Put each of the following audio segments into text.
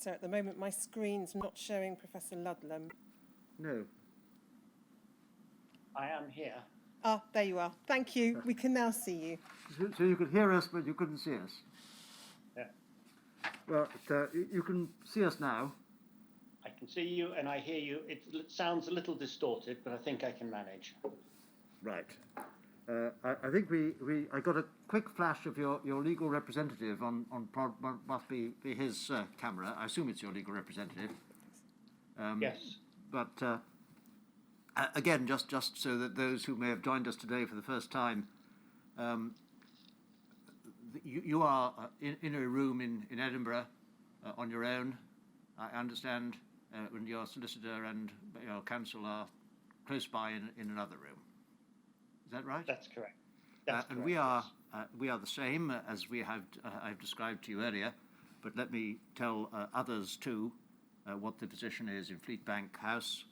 Professor. At the moment, my screen's not showing Professor Ludlam. No. I am here. Ah, there you are. Thank you. We can now see you. So you could hear us, but you couldn't see us. Yeah. Well, you can see us now. I can see you and I hear you. It sounds a little distorted, but I think I can manage. Right. I think I got a quick flash of your legal representative on must be his camera. I assume it's your legal representative. Yes. But again, just so that those who may have joined us today for the first time, you are in a room in Edinburgh on your own, I understand, when your solicitor and your counsel are close by in another room. Is that right? That's correct. That's and correct, we are the same as I've described to you earlier, but let me tell others too what the position is in Fleetbank House.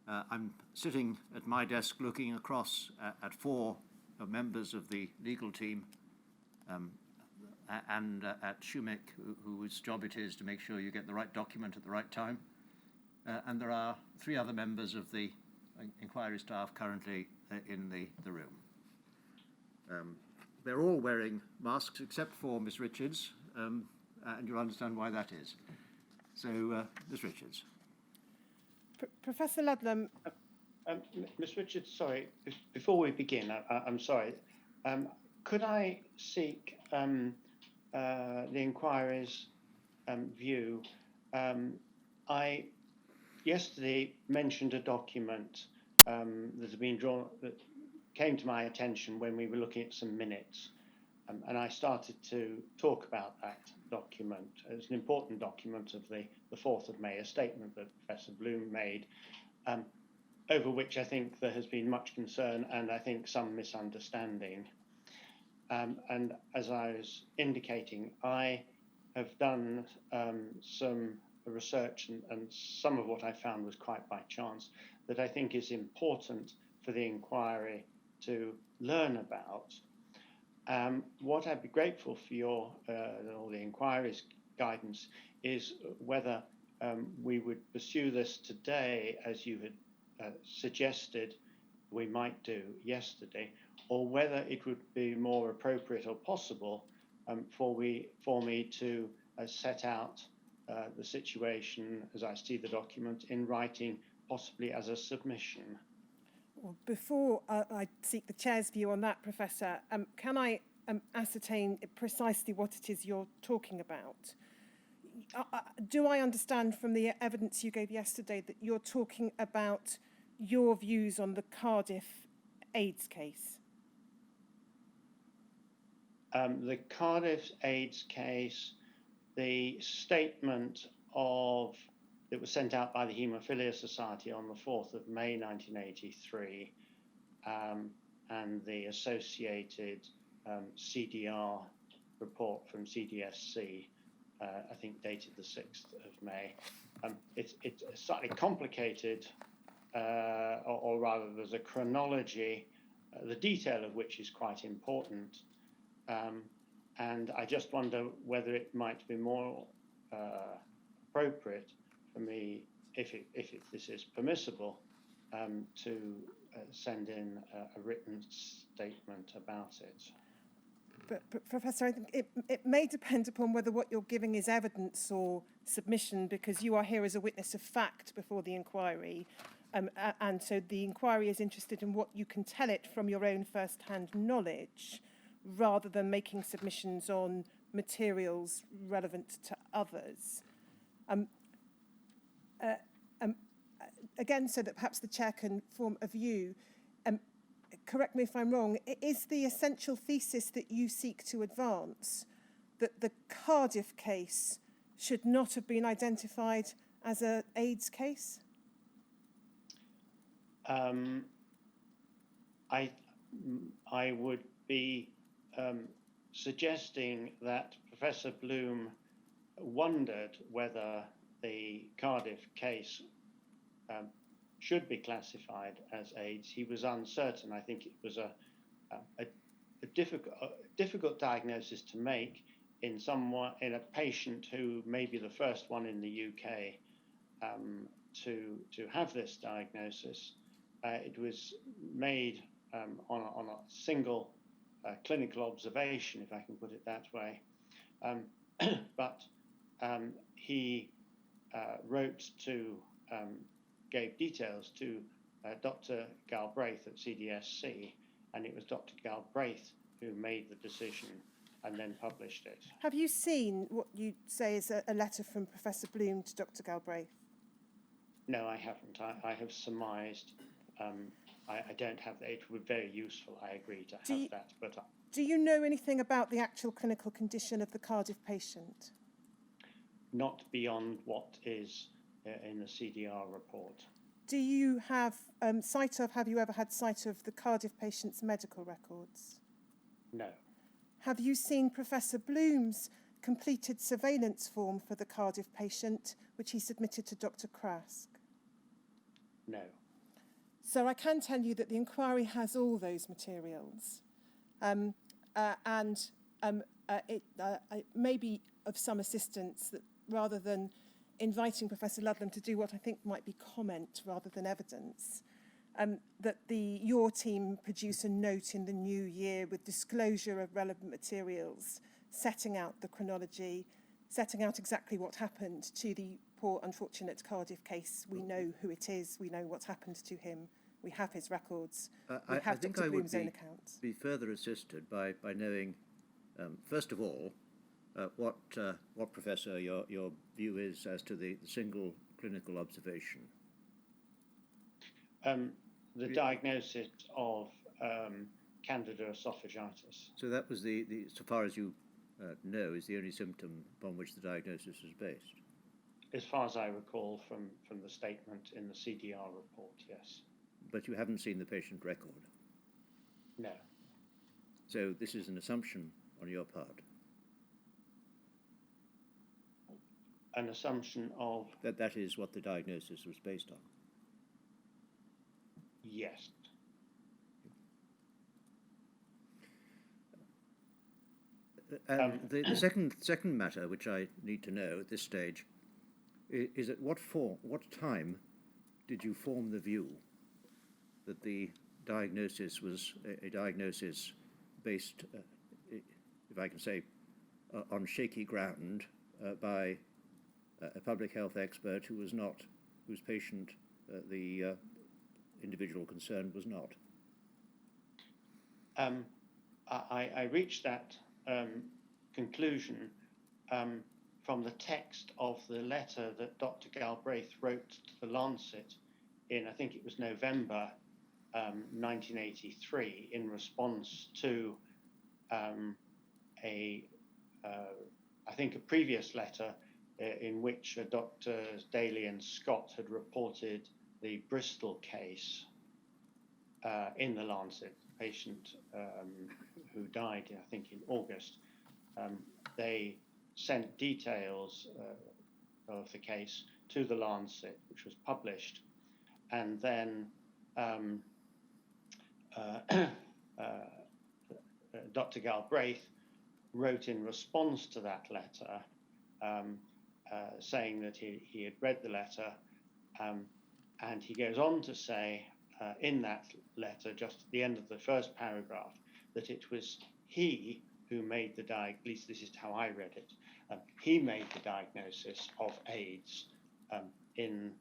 I'm sitting at my desk looking across at four members of the legal team and at Shumik, whose job it is to make sure you get the right document at the right time. And there are three other members of the inquiry staff currently in the room. They're all wearing masks except for Miss Richards, and you'll understand why that is. So, Miss Richards. Professor Ludlam. Miss Richards, sorry, before we begin, I'm sorry. Could I seek the inquiry's view? I yesterday mentioned a document that had been drawn, that came to my attention when we were looking at some minutes, and I started to talk about that document. It's an important document of the 4th of May, a statement that Professor Bloom made, over which I think there has been much concern and I think some misunderstanding. And as I was indicating, I have done some research, and some of what I found was quite by chance, that I think is important for the inquiry to learn about. What I'd be grateful for your or the inquiry's guidance is whether we would pursue this today, as you had suggested we might do yesterday, or whether it would be more appropriate or possible for me to set out the situation as I see the document in writing, possibly as a submission. Well, before I seek the Chair's view on that, Professor, can I ascertain precisely what it is you're talking about? Do I understand from the evidence you gave yesterday that you're talking about your views on the Cardiff AIDS case? The Cardiff AIDS case, the statement that was sent out by the Haemophilia Society on the 4th of May 1983, and the associated CDR report from CDSC, I think dated the 6th of May. It's slightly complicated, or rather there's a chronology, the detail of which is quite important. And I just wonder whether it might be more appropriate for me, if this is permissible, to send in a written statement about it. But Professor, I think it may depend upon whether what you're giving is evidence or submission, because you are here as a witness of fact before the inquiry. And so the inquiry is interested in what you can tell it from your own first-hand knowledge, rather than making submissions on materials relevant to others. Again, so that perhaps the Chair can form a view, correct me if I'm wrong, is the essential thesis that you seek to advance that the Cardiff case should not have been identified as an AIDS case? I would be suggesting that Professor Bloom wondered whether the Cardiff case should be classified as AIDS. He was uncertain. I think it was a difficult diagnosis to make in a patient who may be the first one in the UK to have this diagnosis. It was made on a single clinical observation, if I can put it that way. But he gave details to Dr. Galbraith at CDSC, and it was Dr. Galbraith who made the decision and then published it. Have you seen what you say is a letter from Professor Bloom to Dr. Galbraith? No, I haven't. I have surmised. I don't have that. It would be very useful, I agree, to have that. But do you know anything about the actual clinical condition of the Cardiff patient? Not beyond what is in the CDR report. Do you have have you ever had sight of the Cardiff patient's medical records? No. Have you seen Professor Bloom's completed surveillance form for the Cardiff patient, which he submitted to Dr. Krask? No. So I can tell you that the inquiry has all those materials, and it may be of some assistance that rather than inviting Professor Ludlam to do what I think might be comment rather than evidence, that your team produce a note in the new year with disclosure of relevant materials, setting out the chronology, setting out exactly what happened to the poor unfortunate Cardiff case. We know who it is, we know what's happened to him, we have his records, we have Dr. Bloom's own accounts. Be further assisted by knowing, first of all, what Professor, your view is as to the single clinical observation. The diagnosis of Candida esophagitis. So that was so far as you know, is the only symptom upon which the diagnosis is based? As far as I recall from the statement in the CDR report, yes. But you haven't seen the patient record? No. So this is an assumption on your part? An assumption of... That is what the diagnosis was based on? Yes. The second matter which I need to know at this stage is at what time did you form the view that the diagnosis was a diagnosis based, if I can say, on shaky ground by a public health expert whose patient the individual concerned was not? I reached that conclusion from the text of the letter that Dr. Galbraith wrote to the Lancet in, I think it was November 1983, in response to I think a previous letter in which Drs. Daly and Scott had reported the Bristol case in the Lancet, patient who died, I think, in August. They sent details of the case to the Lancet, which was published, and then Dr. Galbraith wrote in response to that letter, saying that he had read the letter, and he goes on to say in that letter, just at the end of the first paragraph, that it was he who made the at least this is how I read it, he made the diagnosis of AIDS in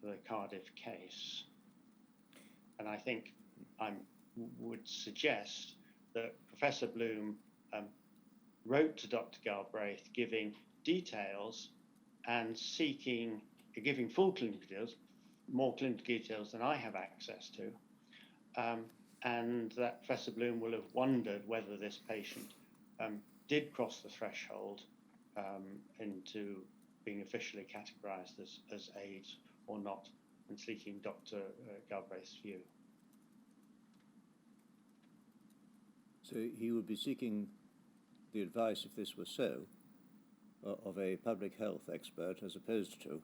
the Cardiff case. And I think I would suggest that Professor Bloom wrote to Dr. Galbraith giving details and giving full clinical details, more clinical details than I have access to, and that Professor Bloom will have wondered whether this patient did cross the threshold into being officially categorized as AIDS or not, and seeking Dr. Galbraith's view. So he would be seeking the advice, if this were so, of a public health expert as opposed to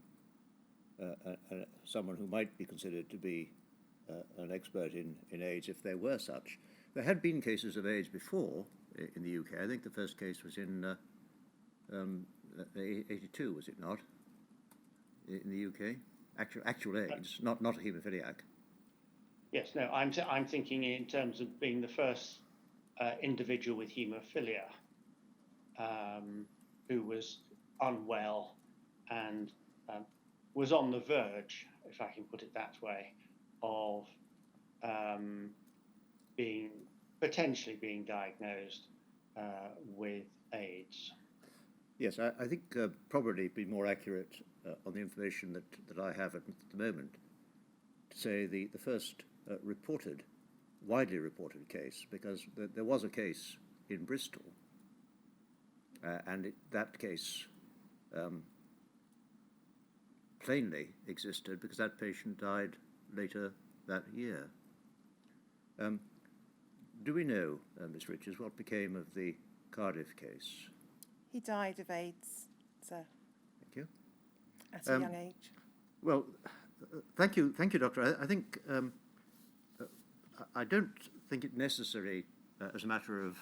someone who might be considered to be an expert in AIDS, if there were such. There had been cases of AIDS before in the UK. I think the first case was in 82, was it not? In the UK, actual AIDS, not a haemophiliac. Yes, no, I'm thinking in terms of being the first individual with haemophilia who was unwell and was on the verge, if I can put it that way, of potentially being diagnosed with AIDS. Yes, I think probably be more accurate on the information that I have at the moment to say the first widely reported case, because there was a case in Bristol, and that case plainly existed because that patient died later that year. Do we know, Ms. Richards, what became of the Cardiff case? He died of AIDS, sir. Thank you. At a young age. Well, thank you, Doctor. I think I don't think it necessary, as a matter of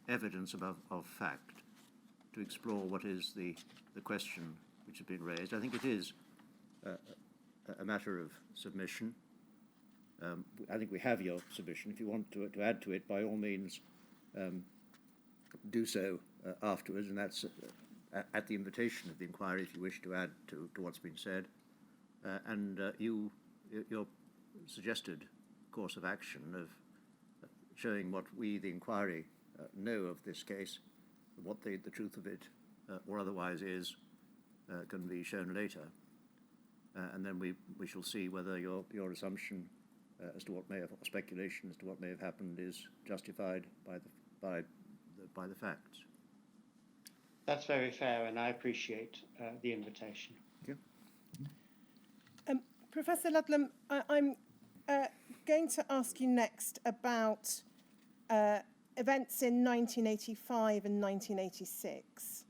evidence of fact, to explore what is the question which has been raised. I think it is a matter of submission. I think we have your submission. If you want to add to it, by all means, do so afterwards, and that's at the invitation of the inquiry if you wish to add to what's been said. And your suggested course of action of showing what we, the inquiry, know of this case, what the truth of it or otherwise is, can be shown later. And then we shall see whether your assumption as to what may have, or speculation as to what may have happened, is justified by the facts. That's very fair, and I appreciate the invitation. Thank you. Professor Ludlam, I'm going to ask you next about events in 1985 and 1986.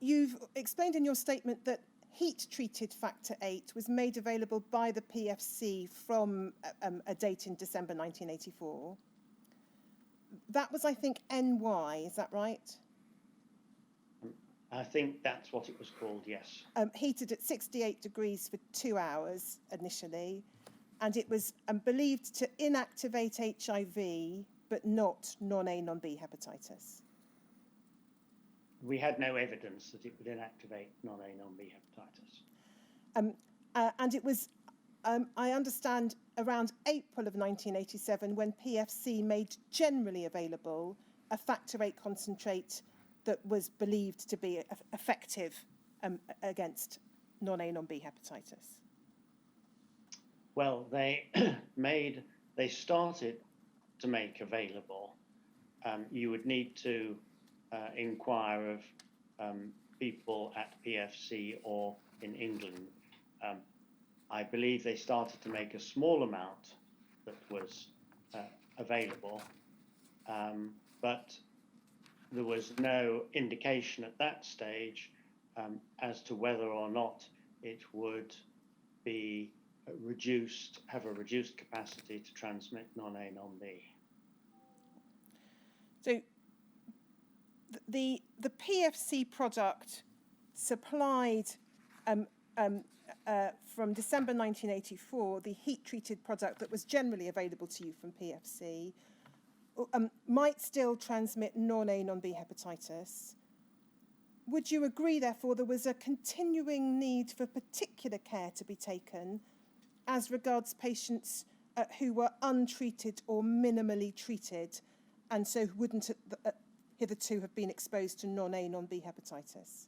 You've explained in your statement that heat-treated factor VIII was made available by the PFC from a date in December 1984. That was, I think, NY, is that right? I think that's what it was called, yes. Heated at 68 degrees for 2 hours initially, and it was believed to inactivate HIV, but not non-A, non-B hepatitis. We had no evidence that it would inactivate non-A, non-B hepatitis. And it was, I understand, around April of 1987 when PFC made generally available a factor VIII concentrate that was believed to be effective against non-A, non-B hepatitis. Well, they started to make available. You would need to inquire of people at PFC or in England. I believe they started to make a small amount that was available, but there was no indication at that stage as to whether or not it would be have a reduced capacity to transmit non-A, non-B. So the PFC product supplied from December 1984, the heat-treated product that was generally available to you from PFC might still transmit non-A, non-B hepatitis. Would you agree, therefore, there was a continuing need for particular care to be taken as regards patients who were untreated or minimally treated, and so wouldn't hitherto have been exposed to non-A, non-B hepatitis?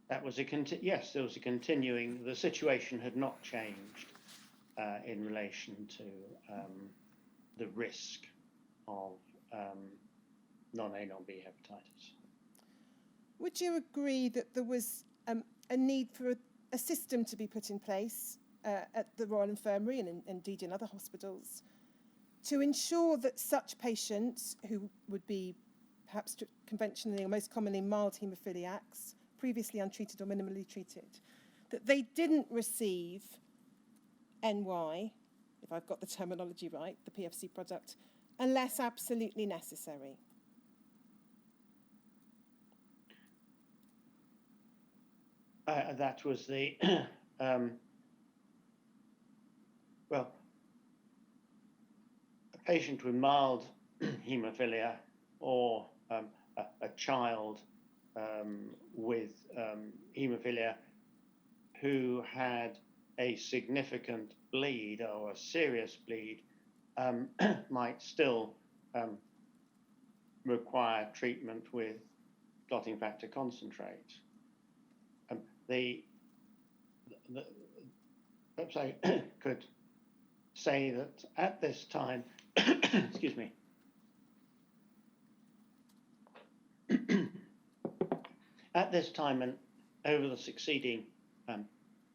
That was yes, there was a continuing. The situation had not changed in relation to the risk of non-A, non-B hepatitis. Would you agree that there was a need for a system to be put in place at the Royal Infirmary and indeed in other hospitals to ensure that such patients who would be perhaps conventionally or most commonly mild haemophiliacs, previously untreated or minimally treated, that they didn't receive NY, if I've got the terminology right, the PFC product, unless absolutely necessary? That was the, well, a patient with mild haemophilia or a child with haemophilia who had a significant bleed or a serious bleed might still require treatment with clotting factor concentrate. Perhaps I could say that at this time, excuse me, at this time and over the succeeding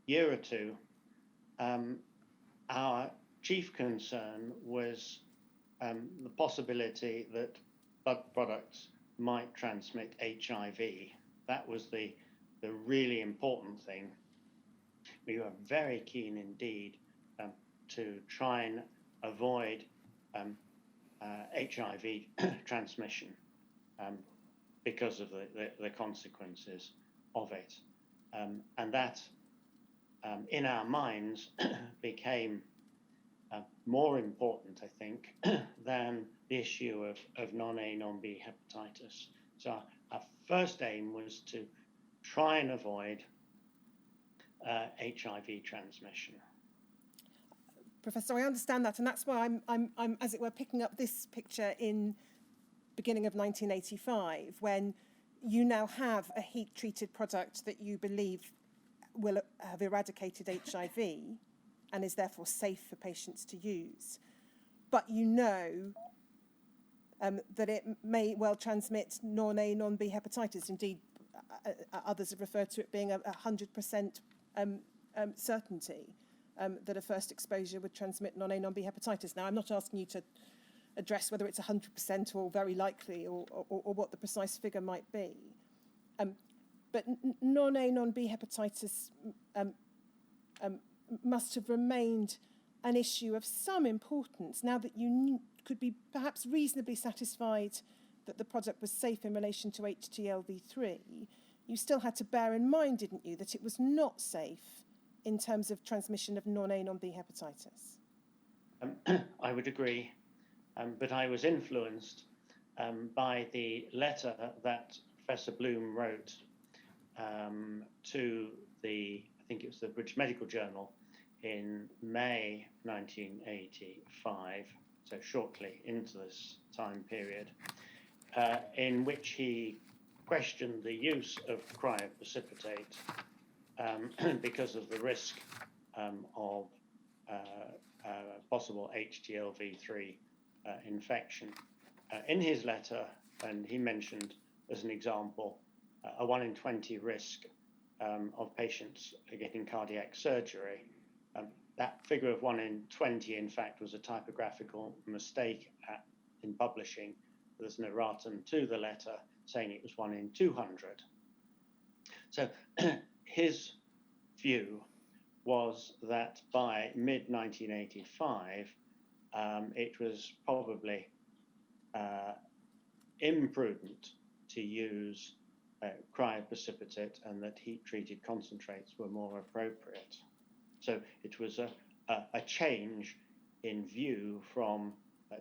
year or two, our chief concern was the possibility that blood products might transmit HIV. That was the really important thing. We were very keen indeed to try and avoid HIV transmission because of the consequences of it. And that, in our minds, became more important, I think, than the issue of non-A, non-B hepatitis. So our first aim was to try and avoid HIV transmission. Professor, I understand that, and that's why I'm, as it were, picking up this picture in beginning of 1985, when you now have a heat-treated product that you believe will have eradicated HIV and is therefore safe for patients to use. But you know that it may well transmit non-A, non-B hepatitis. Indeed, others have referred to it being a 100% certainty that a first exposure would transmit non-A, non-B hepatitis. Now, I'm not asking you to address whether it's 100% or very likely or what the precise figure might be. But non-A, non-B hepatitis must have remained an issue of some importance now that you could be perhaps reasonably satisfied that the product was safe in relation to HTLV3. You still had to bear in mind, didn't you, that it was not safe in terms of transmission of non-A, non-B hepatitis? I would agree, but I was influenced by the letter that Professor Bloom wrote to I think it was the British Medical Journal in May 1985, so shortly into this time period, in which he questioned the use of cryoprecipitate because of the risk of possible HTLV3 infection. In his letter, and he mentioned as an example, a 1 in 20 risk of patients getting cardiac surgery. That figure of 1 in 20, in fact, was a typographical mistake in publishing. There's an erratum to the letter saying it was 1 in 200. So his view was that by mid-1985, it was probably imprudent to use cryoprecipitate and that heat-treated concentrates were more appropriate. So it was a change in view from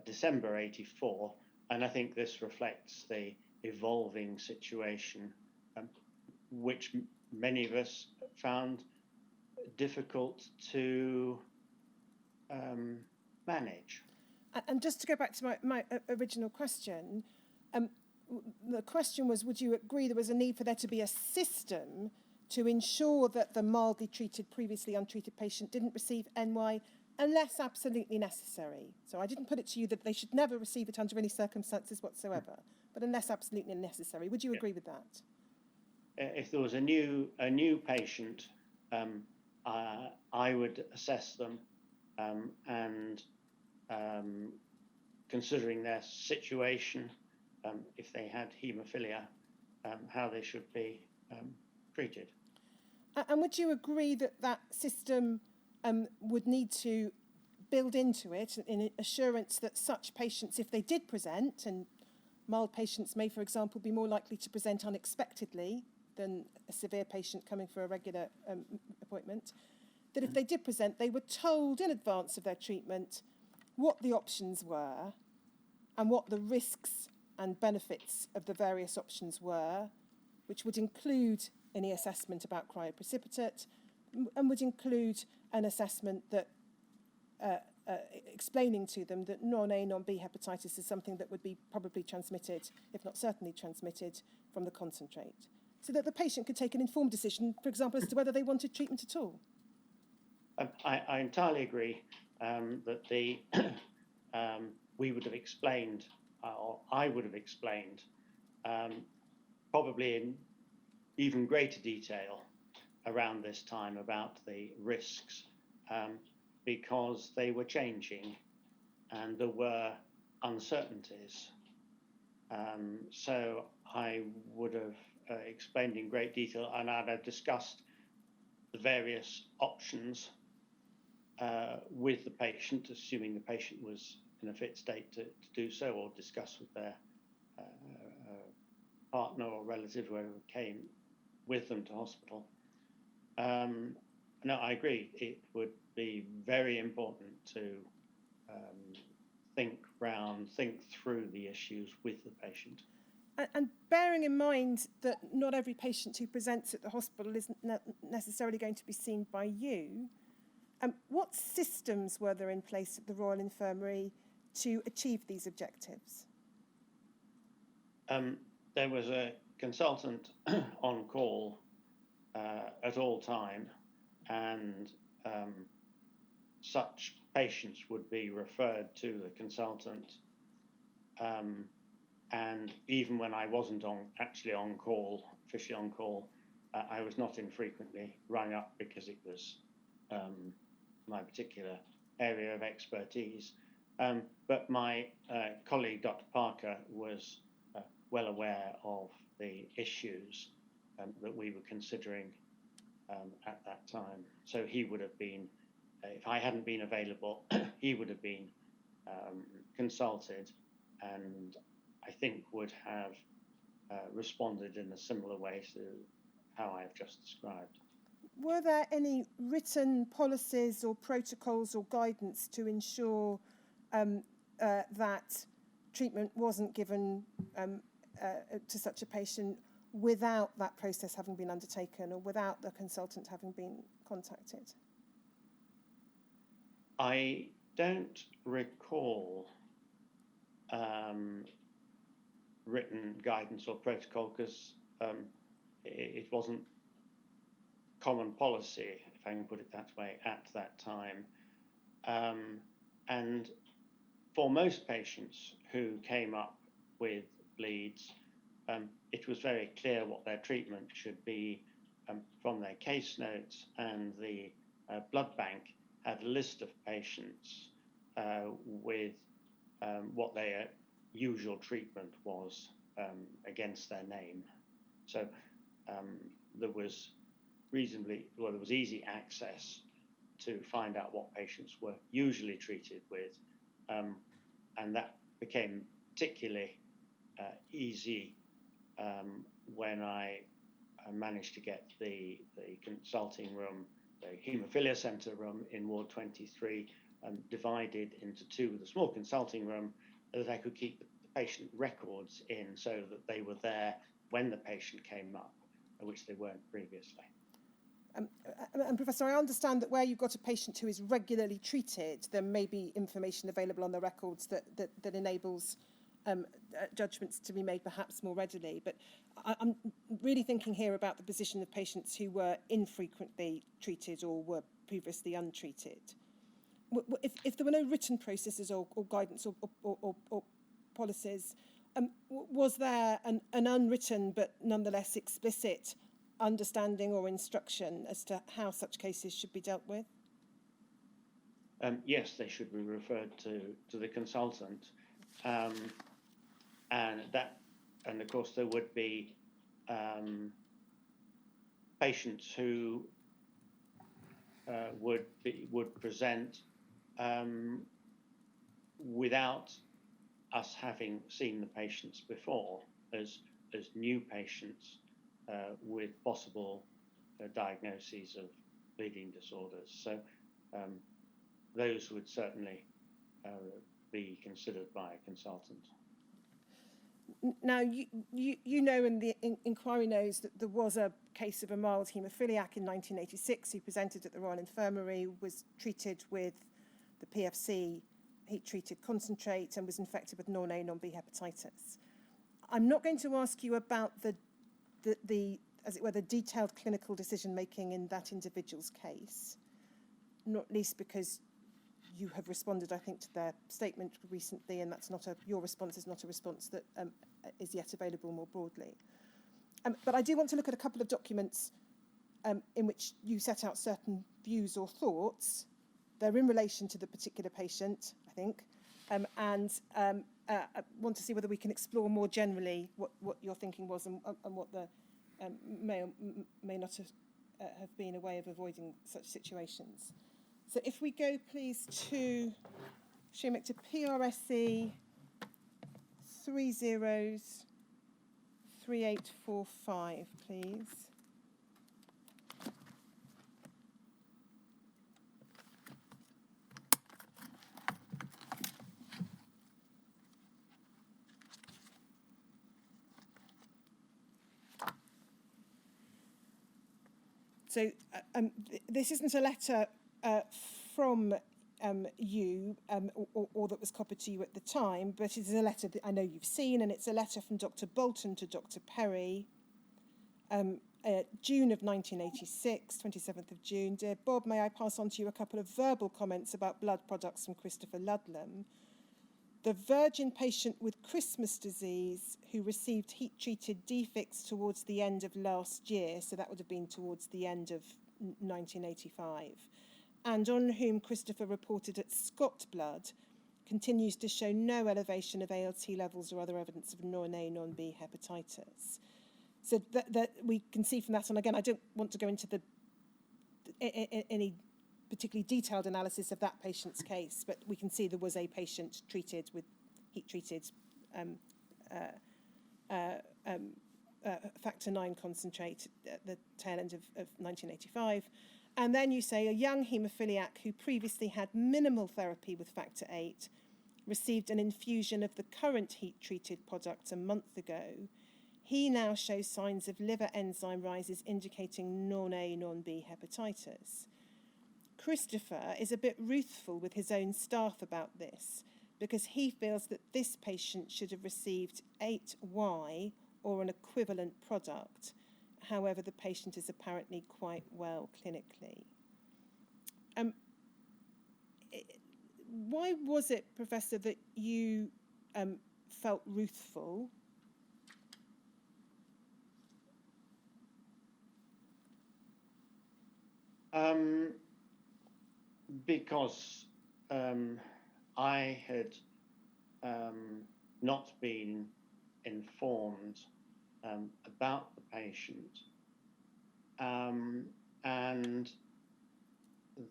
December 84, and I think this reflects the evolving situation, which many of us found difficult to manage. And just to go back to my original question, the question was, would you agree there was a need for there to be a system to ensure that the mildly treated, previously untreated patient didn't receive NY unless absolutely necessary? So I didn't put it to you that they should never receive it under any circumstances whatsoever, but unless absolutely necessary. Would you agree with that? If there was a new patient, I would assess them and considering their situation, if they had haemophilia, how they should be treated. And would you agree that that system would need to build into it an assurance that such patients, if they did present, and mild patients may, for example, be more likely to present unexpectedly than a severe patient coming for a regular appointment, that if they did present, they were told in advance of their treatment what the options were and what the risks and benefits of the various options were, which would include any assessment about cryoprecipitate and would include an assessment that explaining to them that non-A, non-B hepatitis is something that would be probably transmitted, if not certainly transmitted, from the concentrate, so that the patient could take an informed decision, for example, as to whether they wanted treatment at all. I entirely agree that we would have explained, or I would have explained, probably in even greater detail around this time about the risks, because they were changing and there were uncertainties. So I would have explained in great detail, and I'd have discussed the various options with the patient, assuming the patient was in a fit state to do so, or discuss with their partner or relative, whoever came with them to hospital. No, I agree. It would be very important to think through the issues with the patient. And bearing in mind that not every patient who presents at the hospital isn't necessarily going to be seen by you, what systems were there in place at the Royal Infirmary to achieve these objectives? There was a consultant on call at all time, and such patients would be referred to the consultant. And even when I wasn't officially on call, I was not infrequently rung up because it was my particular area of expertise. But my colleague, Dr. Parker, was well aware of the issues that we were considering at that time. So he would have been, if I hadn't been available, he would have been consulted, and I think would have responded in a similar way to how I've just described. Were there any written policies or protocols or guidance to ensure that treatment wasn't given to such a patient without that process having been undertaken or without the consultant having been contacted? I don't recall written guidance or protocol because it wasn't common policy, if I can put it that way, at that time. And for most patients who came up with bleeds, it was very clear what their treatment should be from their case notes, and the blood bank had a list of patients with what their usual treatment was against their name. So there was easy access to find out what patients were usually treated with, and that became particularly easy when I managed to get the consulting room, the Haemophilia Centre room in Ward 23, divided into two with a small consulting room that I could keep the patient records in so that they were there when the patient came up, which they weren't previously. And Professor, I understand that where you've got a patient who is regularly treated, there may be information available on the records that enables judgments to be made perhaps more readily. But I'm really thinking here about the position of patients who were infrequently treated or were previously untreated. If there were no written processes or guidance or policies, was there an unwritten but nonetheless explicit understanding or instruction as to how such cases should be dealt with? Yes, they should be referred to the consultant, and of course there would be patients who would present without us having seen the patients before as new patients with possible diagnoses of bleeding disorders. So those would certainly be considered by a consultant. Now, you know, and the inquiry knows that there was a case of a mild haemophiliac in 1986 who presented at the Royal Infirmary, was treated with the PFC heat-treated concentrate and was infected with non-A, non-B hepatitis. I'm not going to ask you about the as it were, the detailed clinical decision-making in that individual's case, not least because you have responded, I think, to their statement recently, and that's not your response is not a response that is yet available more broadly. But I do want to look at a couple of documents in which you set out certain views or thoughts. They're in relation to the particular patient, I think, and I want to see whether we can explore more generally what your thinking was and what the may or may not have been a way of avoiding such situations. So if we go, please, to PRSE 303845, please. So this isn't a letter from you or that was copied to you at the time, but it is a letter that I know you've seen, and it's a letter from Dr. Bolton to Dr. Perry, June of 1986, 27th of June. Dear Bob, may I pass on to you a couple of verbal comments about blood products from Christopher Ludlam. The virgin patient with Christmas disease who received heat-treated defects towards the end of last year, so that would have been towards the end of 1985, and on whom Christopher reported at Scott blood, continues to show no elevation of ALT levels or other evidence of non-A, non-B hepatitis. So that we can see from that, and again, I don't want to go into any particularly detailed analysis of that patient's case, but we can see there was a patient treated with heat-treated factor 9 concentrate at the tail end of 1985. And then you say a young haemophiliac who previously had minimal therapy with factor 8 received an infusion of the current heat-treated product a month ago. He now shows signs of liver enzyme rises indicating non-A, non-B hepatitis. Christopher is a bit ruthful with his own staff about this because he feels that this patient should have received 8Y or an equivalent product. However, the patient is apparently quite well clinically. Why was it, Professor, that you felt ruthful? Because I had not been informed about the patient and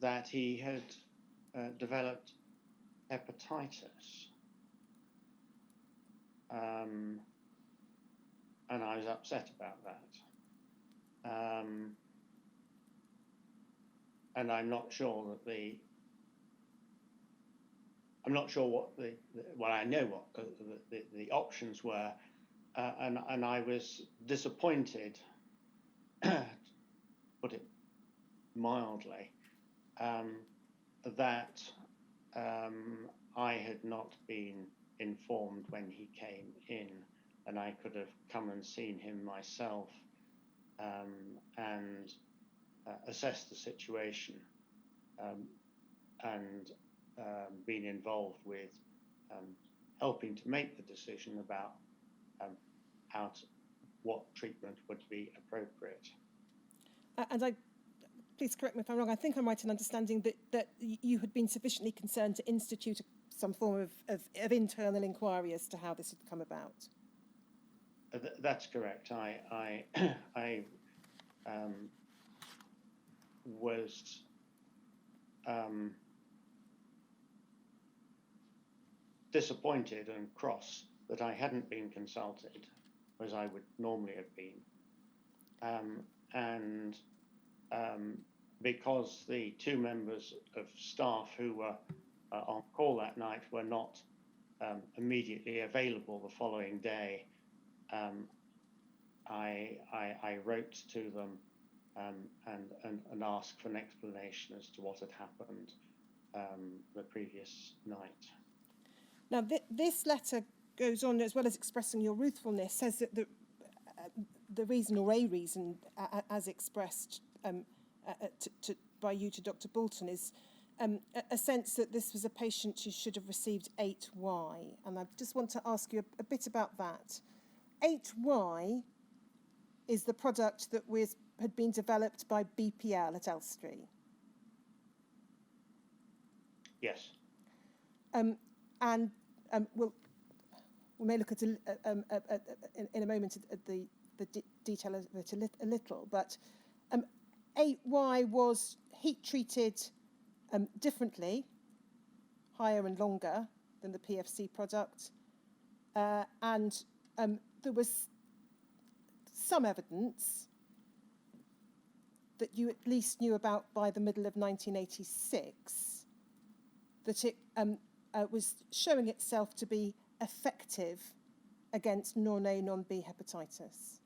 that he had developed hepatitis. And I was upset about that. And I'm not sure that I'm not sure what well, I know what the options were, and I was disappointed, to put it mildly, that I had not been informed when he came in, and I could have come and seen him myself and assessed the situation and been involved with helping to make the decision about what treatment would be appropriate. And please correct me if I'm wrong, I think I'm right in understanding that you had been sufficiently concerned to institute some form of internal inquiry as to how this had come about. That's correct. I was disappointed and cross that I hadn't been consulted, as I would normally have been. Because the two members of staff who were on call that night were not immediately available the following day, I wrote to them and asked for an explanation as to what had happened the previous night. Now, this letter goes on, as well as expressing your ruthfulness, says that the reason, or a reason, as expressed by you to Dr. Bolton, is a sense that this was a patient who should have received 8Y. And I just want to ask you a bit about that. 8Y is the product that had been developed by BPL at Elstree. Yes. We may look at in a moment at the detail of it a little, but 8Y was heat treated differently, higher and longer than the PFC product, and there was some evidence that you at least knew about by the middle of 1986 that it was showing itself to be effective against non-A, non-B hepatitis.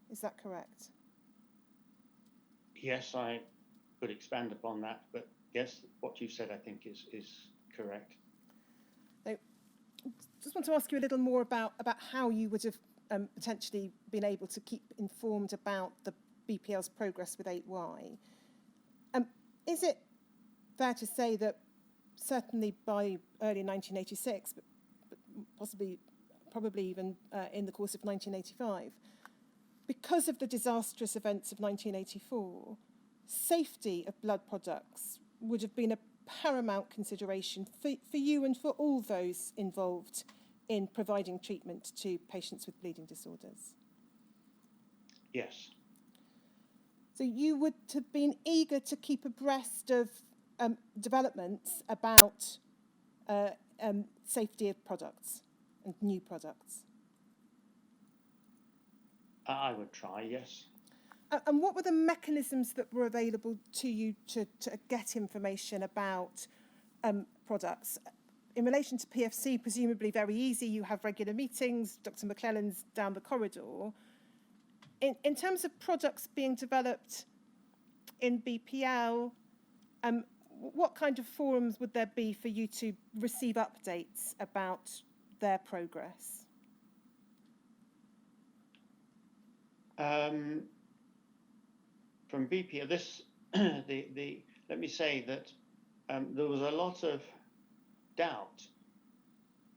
Is that correct? Yes, I could expand upon that, but yes, what you said I think is correct. I just want to ask you a little more about how you would have potentially been able to keep informed about the BPL's progress with 8Y. Is it fair to say that certainly by early 1986, but probably even in the course of 1985, because of the disastrous events of 1984, safety of blood products would have been a paramount consideration for you and for all those involved in providing treatment to patients with bleeding disorders? Yes. So you would have been eager to keep abreast of developments about safety of products and new products? I would try, yes. And what were the mechanisms that were available to you to get information about products? In relation to PFC, presumably very easy, you have regular meetings, Dr. McClellan's down the corridor. In terms of products being developed in BPL, what kind of forums would there be for you to receive updates about their progress? From BPL, let me say that there was a lot of doubt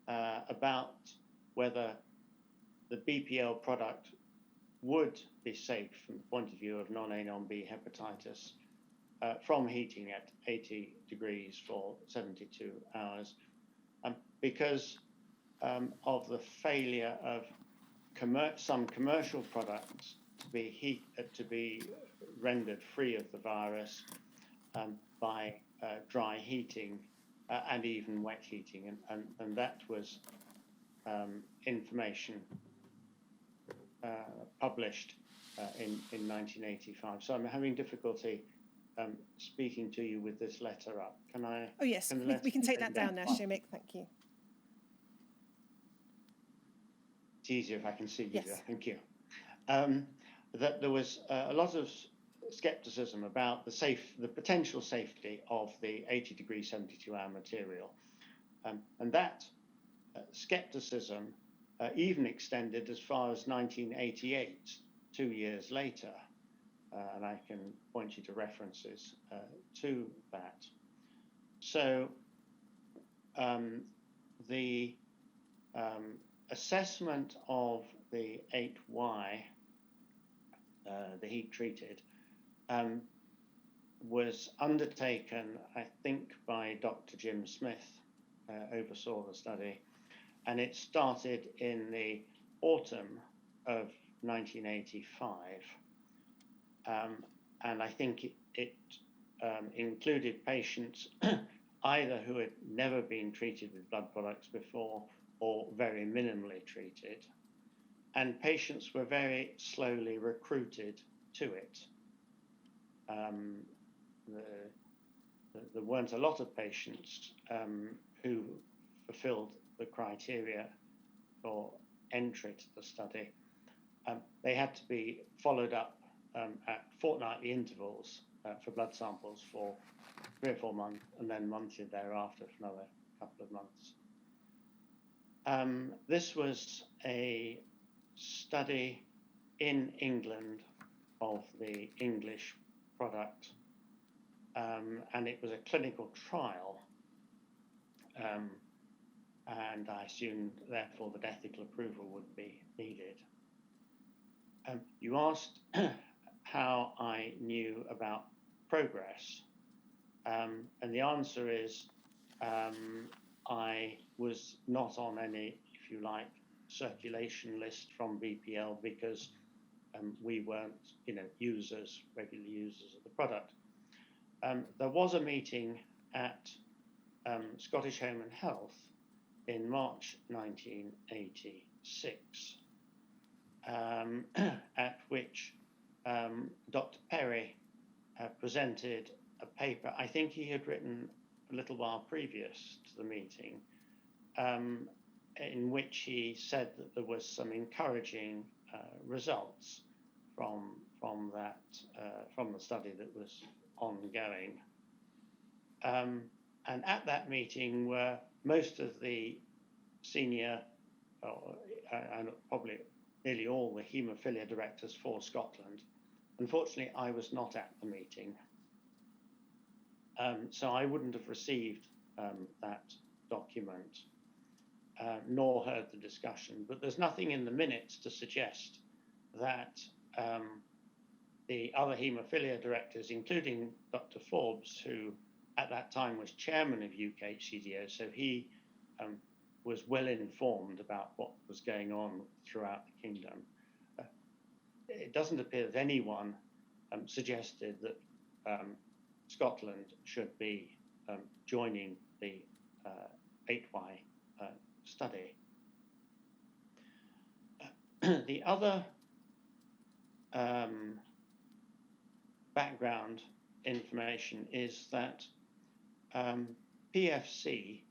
about whether the BPL product would be safe from the point of view of non-A, non-B hepatitis from heating at 80 degrees for 72 hours because of the failure of some commercial products to be rendered free of the virus by dry heating and even wet heating, and that was information published in 1985. So I'm having difficulty speaking to you with this letter up. Can I? Oh yes, we can take that down now, Shamik. Thank you. It's easier if I can see you. Yes. There. Thank you. That there was a lot of skepticism about the potential safety of the 80 degree 72-hour material, and that skepticism even extended as far as 1988, 2 years later, and I can point you to references to that. So the assessment of the 8Y, the heat treated, was undertaken, I think, by Dr. Jim Smith, oversaw the study, and it started in the autumn of 1985. and I think it included patients either who had never been treated with blood products before or very minimally treated, and patients were very slowly recruited to it. There weren't a lot of patients who fulfilled the criteria for entry to the study. They had to be followed up at fortnightly intervals for blood samples for 3 or 4 months, and then monthly thereafter for another couple of months. This was a study in England of the English product, and it was a clinical trial, and I assumed therefore that ethical approval would be needed. You asked how I knew about progress, and the answer is I was not on any, if you like, circulation list from BPL because we weren't, regular users of the product. There was a meeting at Scottish Home and Health in March 1986, at which Dr. Perry presented a paper I think he had written a little while previous to the meeting, in which he said that there was some encouraging results from the study that was ongoing. And at that meeting were most of the senior, and probably nearly all the haemophilia directors for Scotland. Unfortunately, I was not at the meeting, so I wouldn't have received that document, nor heard the discussion. But there's nothing in the minutes to suggest that the other haemophilia directors, including Dr. Forbes, who at that time was chairman of UKHCDO, so he was well informed about what was going on throughout the kingdom. It doesn't appear that anyone suggested that Scotland should be joining the 8Y study. The other background information is that PFC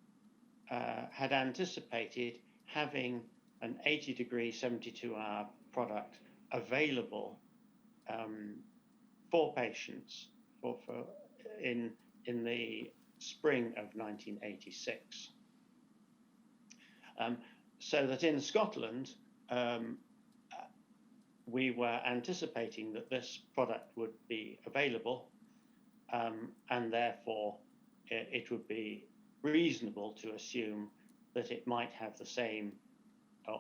had anticipated having an 80-degree, 72-hour product available for patients in the spring of 1986. So that in Scotland, we were anticipating that this product would be available, and therefore it would be reasonable to assume that it might have the same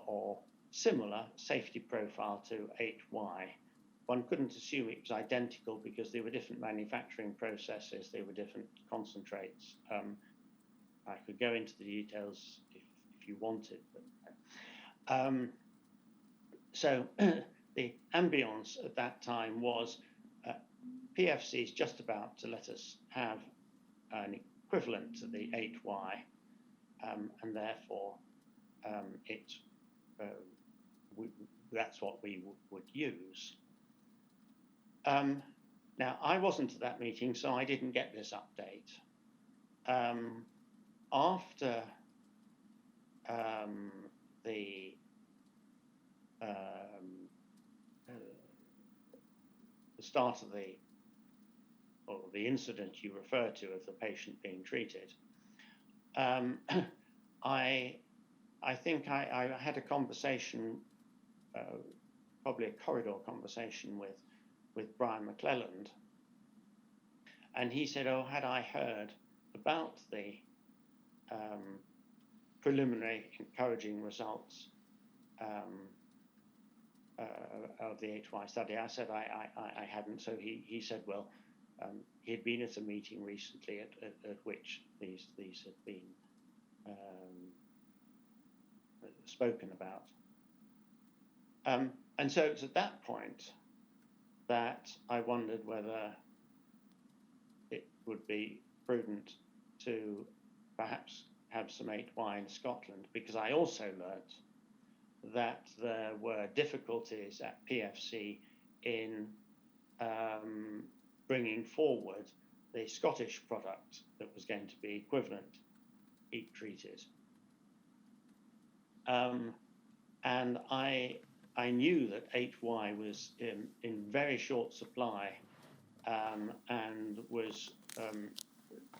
or similar safety profile to 8Y. One couldn't assume it was identical because they were different manufacturing processes, they were different concentrates. I could go into the details if you wanted. But, so the ambience at that time was PFC is just about to let us have an equivalent to the 8Y, and therefore that's what we would use. Now, I wasn't at that meeting, so I didn't get this update. After the start of the incident you refer to of the patient being treated, I think I had a conversation, probably a corridor conversation with Brian McClelland, and he said, "Oh, had I heard about the preliminary encouraging results of the 8Y study?" I said I hadn't. So he said, well, he had been at a meeting recently at which these had been spoken about. And so it's at that point that I wondered whether it would be prudent to perhaps have some 8Y in Scotland, because I also learnt that there were difficulties at PFC in bringing forward the Scottish product that was going to be equivalent, heat treated. And I knew that 8Y was in very short supply and was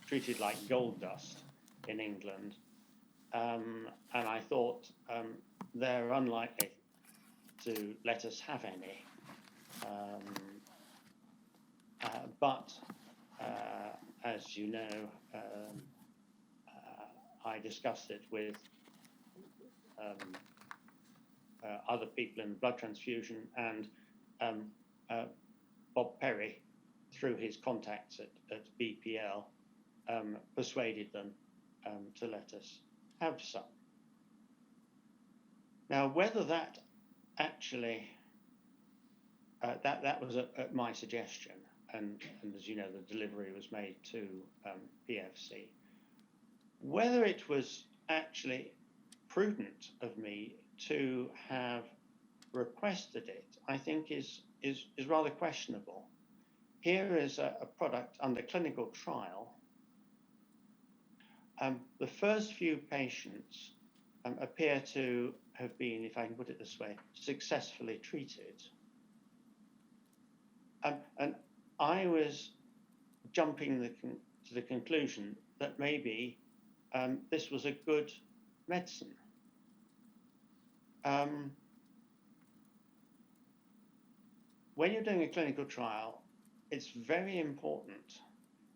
treated like gold dust in England. And I thought they're unlikely to let us have any. But as you know, I discussed it with other people in blood transfusion, and Bob Perry, through his contacts at BPL, persuaded them to let us have some. Now, whether that actually, that was at my suggestion, and as you know, the delivery was made to PFC. Whether it was actually prudent of me to have requested it, I think is rather questionable. Here is a product under clinical trial. The first few patients appear to have been, if I can put it this way, successfully treated. And I was jumping to the conclusion that maybe this was a good medicine. When you're doing a clinical trial, it's very important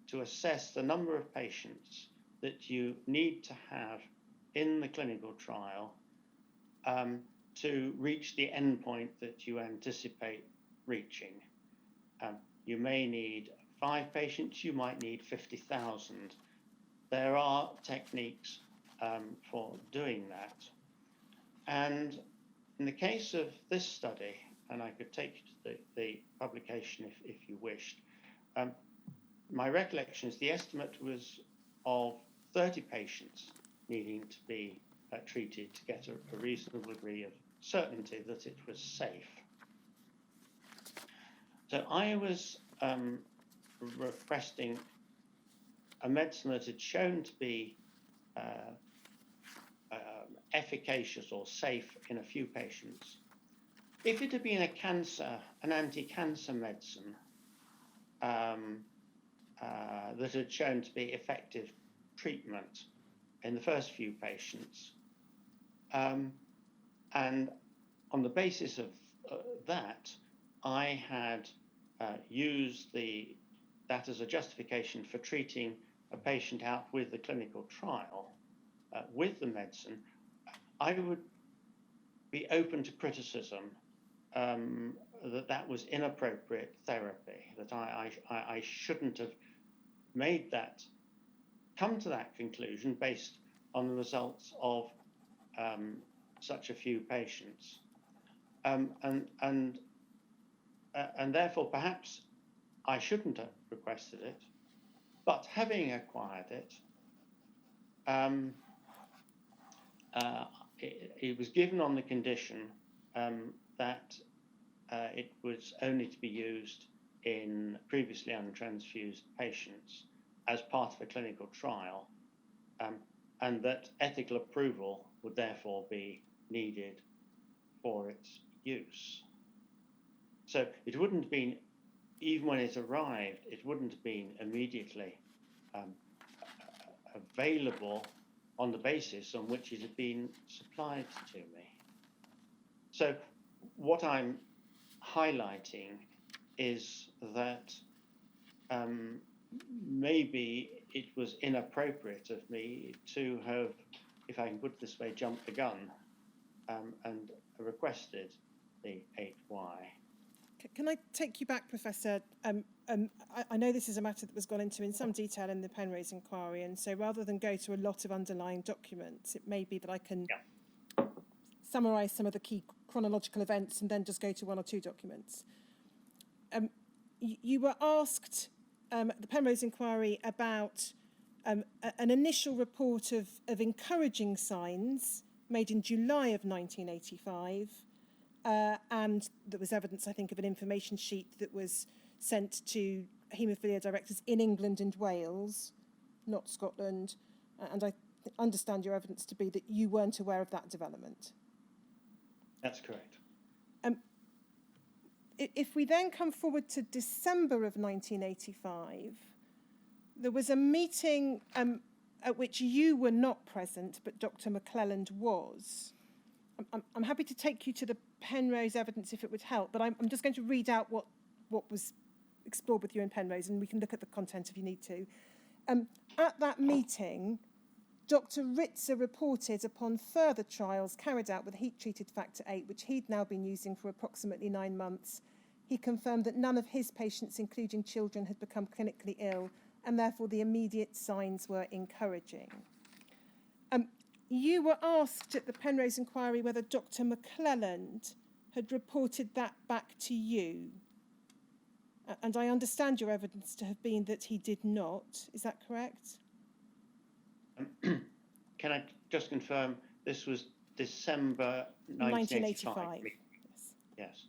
to assess the number of patients that you need to have in the clinical trial to reach the endpoint that you anticipate reaching. You may need 5 patients, you might need 50,000. There are techniques for doing that. And in the case of this study, and I could take you to the publication if you wished, my recollection is the estimate was of 30 patients needing to be treated to get a reasonable degree of certainty that it was safe. So I was requesting a medicine that had shown to be efficacious or safe in a few patients. If it had been an anti-cancer medicine that had shown to be effective treatment in the first few patients, and on the basis of that, I had used that as a justification for treating a patient out with the clinical trial with the medicine, I would be open to criticism that was inappropriate therapy, that I shouldn't have come to that conclusion based on the results of such a few patients. And therefore perhaps I shouldn't have requested it, but having acquired it, it was given on the condition that it was only to be used in previously untransfused patients as part of a clinical trial, and that ethical approval would therefore be needed for its use. So it wouldn't have been, even when it arrived, it wouldn't have been immediately available on the basis on which it had been supplied to me. So what I'm highlighting is that maybe it was inappropriate of me to have, if I can put it this way, jumped the gun and requested the 8Y. Can I take you back, Professor? I know this is a matter that was gone into in some detail in the Penrose inquiry, and so rather than go to a lot of underlying documents, it may be that I can summarise some of the key chronological events and then just go to 1 or 2 documents. you were asked at the Penrose inquiry about an initial report of encouraging signs made in July of 1985, and there was evidence, I think, of an information sheet that was sent to haemophilia directors in England and Wales, not Scotland, and I understand your evidence to be that you weren't aware of that development. That's correct. If we then come forward to December of 1985, there was a meeting at which you were not present, but Dr. McClelland was. I'm happy to take you to the Penrose evidence if it would help, but I'm just going to read out what was explored with you in Penrose, and we can look at the content if you need to. At that meeting, Dr. Ritzer reported upon further trials carried out with heat-treated factor VIII, which he'd now been using for approximately 9 months. He confirmed that none of his patients, including children, had become clinically ill, and therefore the immediate signs were encouraging. You were asked at the Penrose inquiry whether Dr. McClelland had reported that back to you. And I understand your evidence to have been that he did not. Is that correct? Can I just confirm this was December 1985? Yes.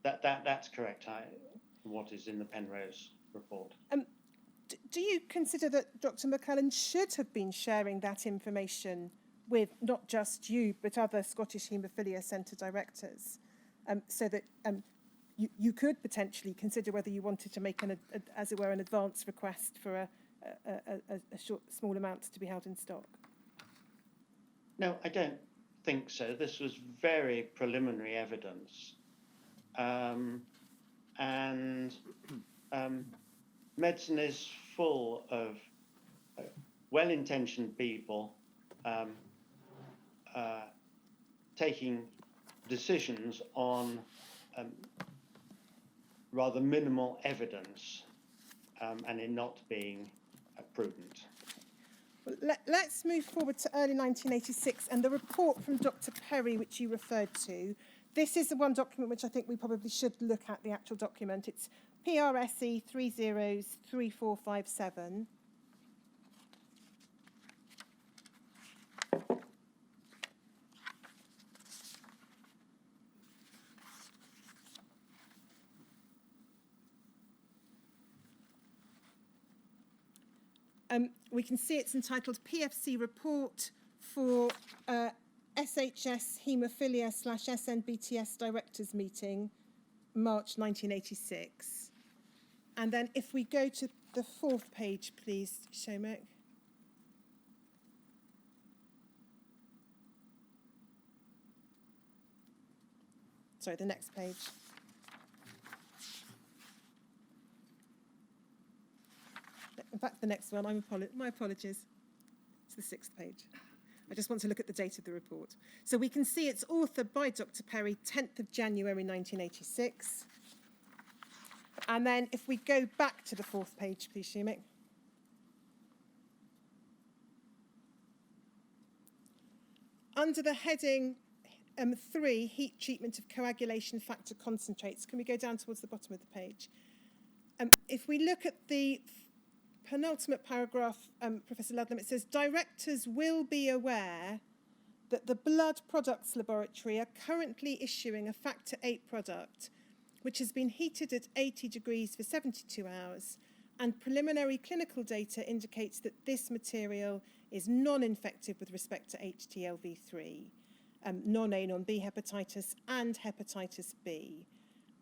That's correct. What is in the Penrose report. Do you consider that Dr. McClelland should have been sharing that information with not just you, but other Scottish Haemophilia Centre directors, so that you could potentially consider whether you wanted to make, as it were, an advance request for a small amount to be held in stock? No, I don't think so. This was very preliminary evidence. Medicine is full of well-intentioned people taking decisions on rather minimal evidence and in not being prudent. Well, let's move forward to early 1986 and the report from Dr. Perry, which you referred to. This is the one document which I think we probably should look at, the actual document. It's PRSE 303457. We can see it's entitled PFC Report for SHS Haemophilia / SNBTS Directors Meeting, March 1986. And then if we go to the 4th page, please, Shomek. Sorry, the next page. In fact, the next one, my apologies. It's the 6th page. I just want to look at the date of the report. So we can see it's authored by Dr. Perry, 10th of January 1986. And then if we go back to the 4th page, please, Shomek. Under the heading 3, heat treatment of coagulation factor concentrates, can we go down towards the bottom of the page? If we look at the penultimate paragraph, Professor Ludlam, it says, directors will be aware that the Blood Products Laboratory are currently issuing a factor VIII product which has been heated at 80 degrees for 72 hours, and preliminary clinical data indicates that this material is non-infective with respect to HTLV3, non-A, non-B hepatitis and hepatitis B.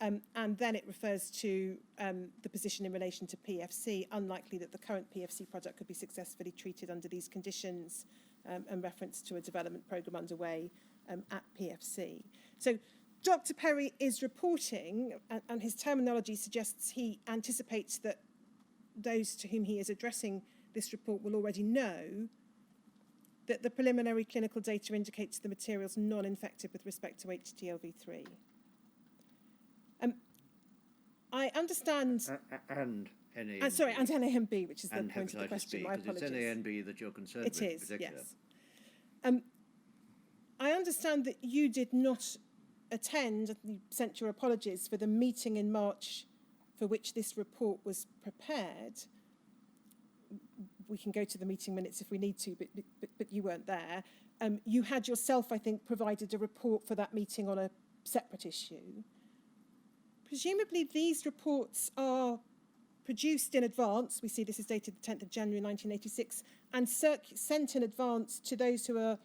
And then it refers to the position in relation to PFC, unlikely that the current PFC product could be successfully treated under these conditions, and reference to a development programme underway at PFC. So Dr. Perry is reporting, and his terminology suggests he anticipates that those to whom he is addressing this report will already know that the preliminary clinical data indicates the material's non-infective with respect to HTLV3. I understand... and NA. Sorry, and NAMB, which is the point of the question. B, my apologies. It's NAMB that you're concerned with. It is, yes. I understand that you did not attend, you sent your apologies for the meeting in March for which this report was prepared. We can go to the meeting minutes if we need to, but you weren't there. You had yourself, I think, provided a report for that meeting on a separate issue. Presumably these reports are produced in advance. We see this is dated the 10th of January 1986, and sent in advance to those who are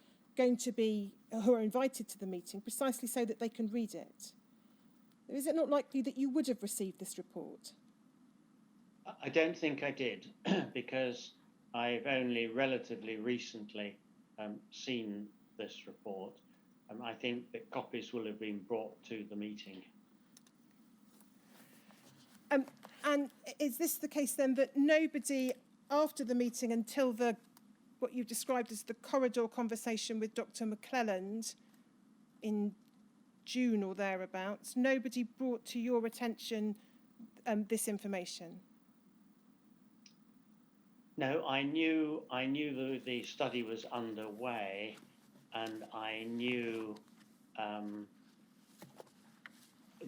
invited to the meeting, precisely so that they can read it. Is it not likely that you would have received this report? I don't think I did, because I've only relatively recently seen this report. I think that copies will have been brought to the meeting. And is this the case then that nobody after the meeting until what you've described as the corridor conversation with Dr. McClelland in June or thereabouts, nobody brought to your attention this information? No, I knew the study was underway, and I knew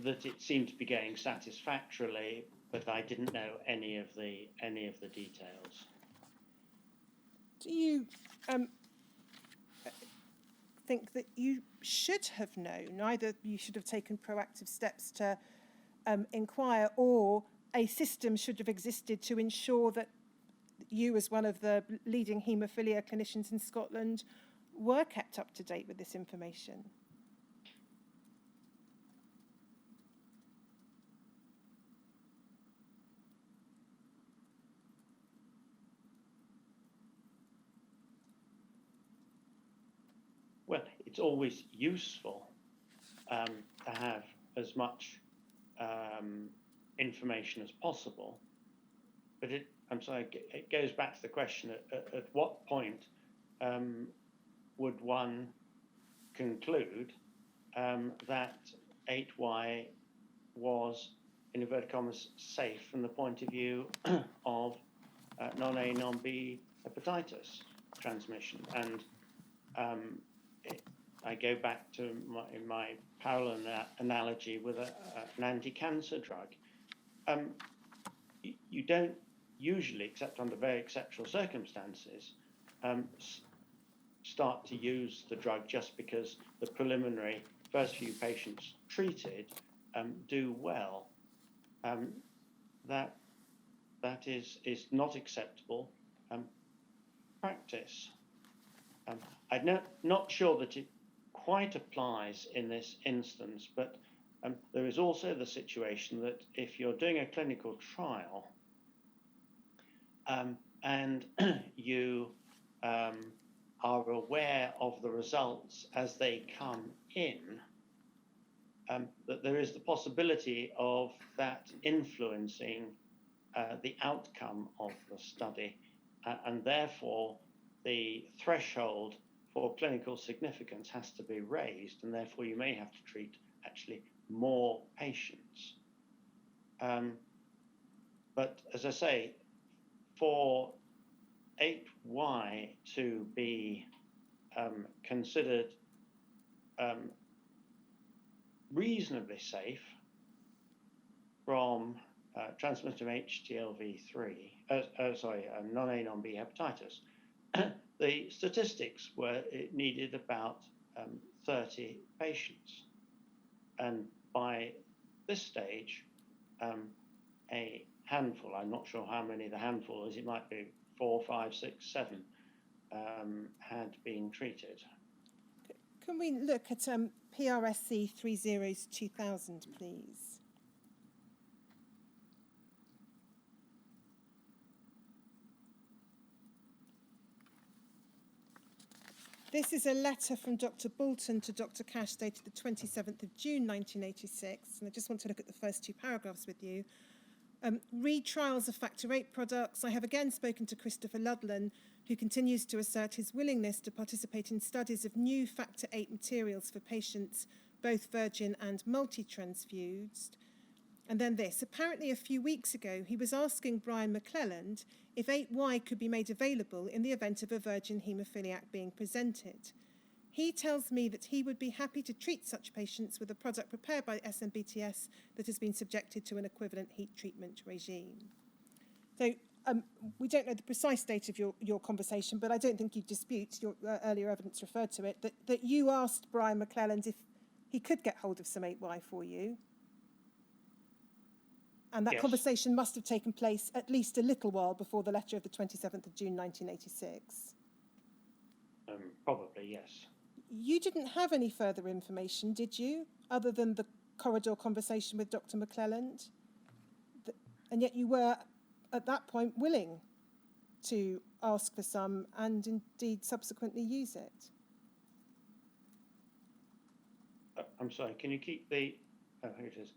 that it seemed to be going satisfactorily, but I didn't know any of the details. Do you think that you should have known? Either you should have taken proactive steps to inquire, or a system should have existed to ensure that you, as one of the leading haemophilia clinicians in Scotland, were kept up to date with this information? Well, it's always useful to have as much information as possible, but it goes back to the question: at what point would one conclude that 8Y was, in inverted commas, safe from the point of view of non-A, non-B hepatitis transmission? And I go back to my parallel analogy with an anti-cancer drug. You don't usually, except under very exceptional circumstances, start to use the drug just because the preliminary first few patients treated do well. That is not acceptable practice. I'm not sure that it quite applies in this instance, but there is also the situation that if you're doing a clinical trial and you are aware of the results as they come in, that there is the possibility of that influencing the outcome of the study, and therefore the threshold for clinical significance has to be raised, and therefore you may have to treat actually more patients. But as I say, for 8Y to be considered reasonably safe from transmission of HTLV3, non-A, non-B hepatitis, the statistics were it needed about 30 patients. And by this stage, a handful, I'm not sure how many the handful is, it might be 4, 5, 6, 7, had been treated. Can we look at PRSC 30/2000, please? This is a letter from Dr. Bolton to Dr. Cash dated the 27th of June 1986, and I just want to look at the first two paragraphs with you. Read trials of Factor VIII products. I have again spoken to Christopher Ludlam, who continues to assert his willingness to participate in studies of new Factor VIII materials for patients, both virgin and multi-transfused. And then this. Apparently a few weeks ago, he was asking Brian McClelland if 8Y could be made available in the event of a virgin haemophiliac being presented. He tells me that he would be happy to treat such patients with a product prepared by SMBTS that has been subjected to an equivalent heat treatment regime. So we don't know the precise date of your conversation, but I don't think you dispute, your earlier evidence referred to it, that you asked Brian McClelland if he could get hold of some 8Y for you. And that conversation must have taken place at least a little while before the letter of the 27th of June 1986. Probably, yes. You didn't have any further information, did you, other than the corridor conversation with Dr. McClelland? And yet you were, at that point, willing to ask for some and indeed subsequently use it. I'm sorry, can you keep the... Oh, here it is.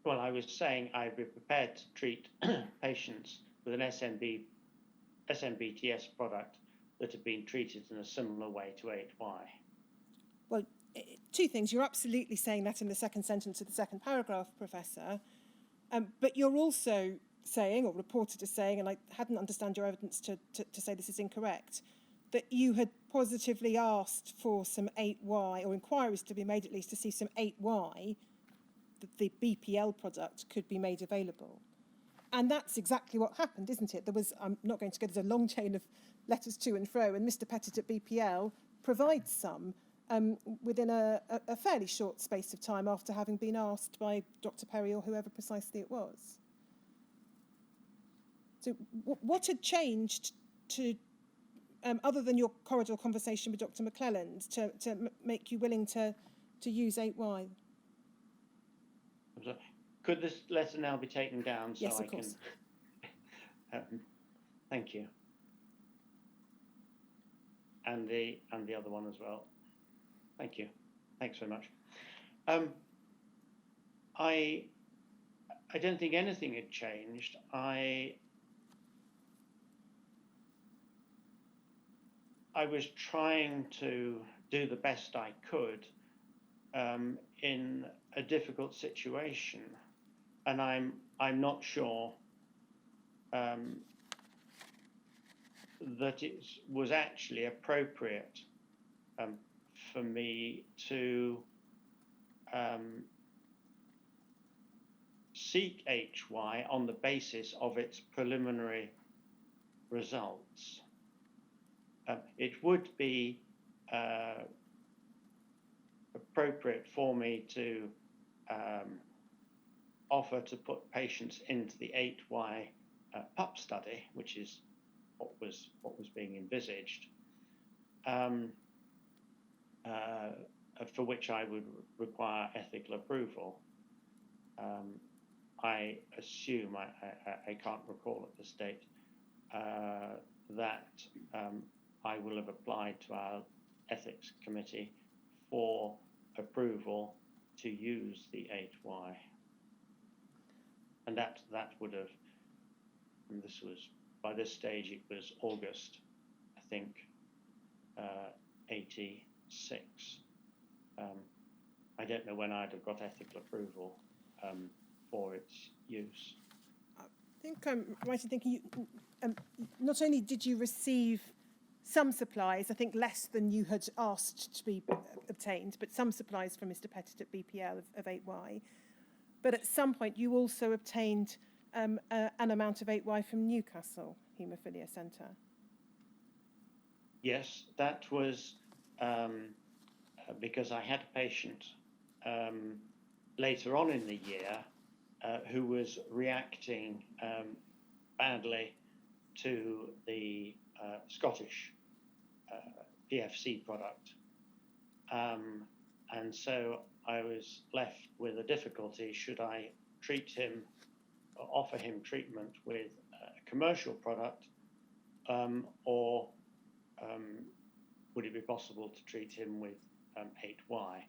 Well, I was saying I'd be prepared to treat patients with an SMBTS product that had been treated in a similar way to 8Y. Well, two things. You're absolutely saying that in the second sentence of the second paragraph, Professor, but you're also saying, or reported as saying, and I hadn't understood your evidence to say this is incorrect, that you had positively asked for some 8Y, or inquiries to be made at least to see some 8Y, that the BPL product could be made available. And that's exactly what happened, isn't it? There was, I'm not going to go, there's a long chain of letters to and fro, and Mr. Pettit at BPL provides some within a fairly short space of time after having been asked by Dr. Perry or whoever precisely it was. So what had changed to, other than your corridor conversation with Dr. McClelland, to make you willing to use 8Y? Could this letter now be taken down so yes, I of course. Can? Thank you. And the other one as well. Thank you. Thanks very much. I don't think anything had changed. I was trying to do the best I could in a difficult situation, and I'm not sure that it was actually appropriate for me to seek HY on the basis of its preliminary results. It would be appropriate for me to offer to put patients into the 8Y PUP study, which is what was being envisaged, for which I would require ethical approval. I assume, I can't recall at this date, that I will have applied to our ethics committee for approval to use the 8Y. And that would have, and this was, by this stage it was August, I think, 86. I don't know when I'd have got ethical approval for its use. I think I'm right in thinking not only did you receive some supplies, I think less than you had asked to be obtained, but some supplies from Mr. Pettit at BPL of 8Y. But at some point you also obtained an amount of 8Y from Newcastle Haemophilia Centre. Yes, that was because I had a patient later on in the year who was reacting badly to the Scottish PFC product. And so I was left with a difficulty. Should I treat him, or offer him treatment with a commercial product, or would it be possible to treat him with 8Y?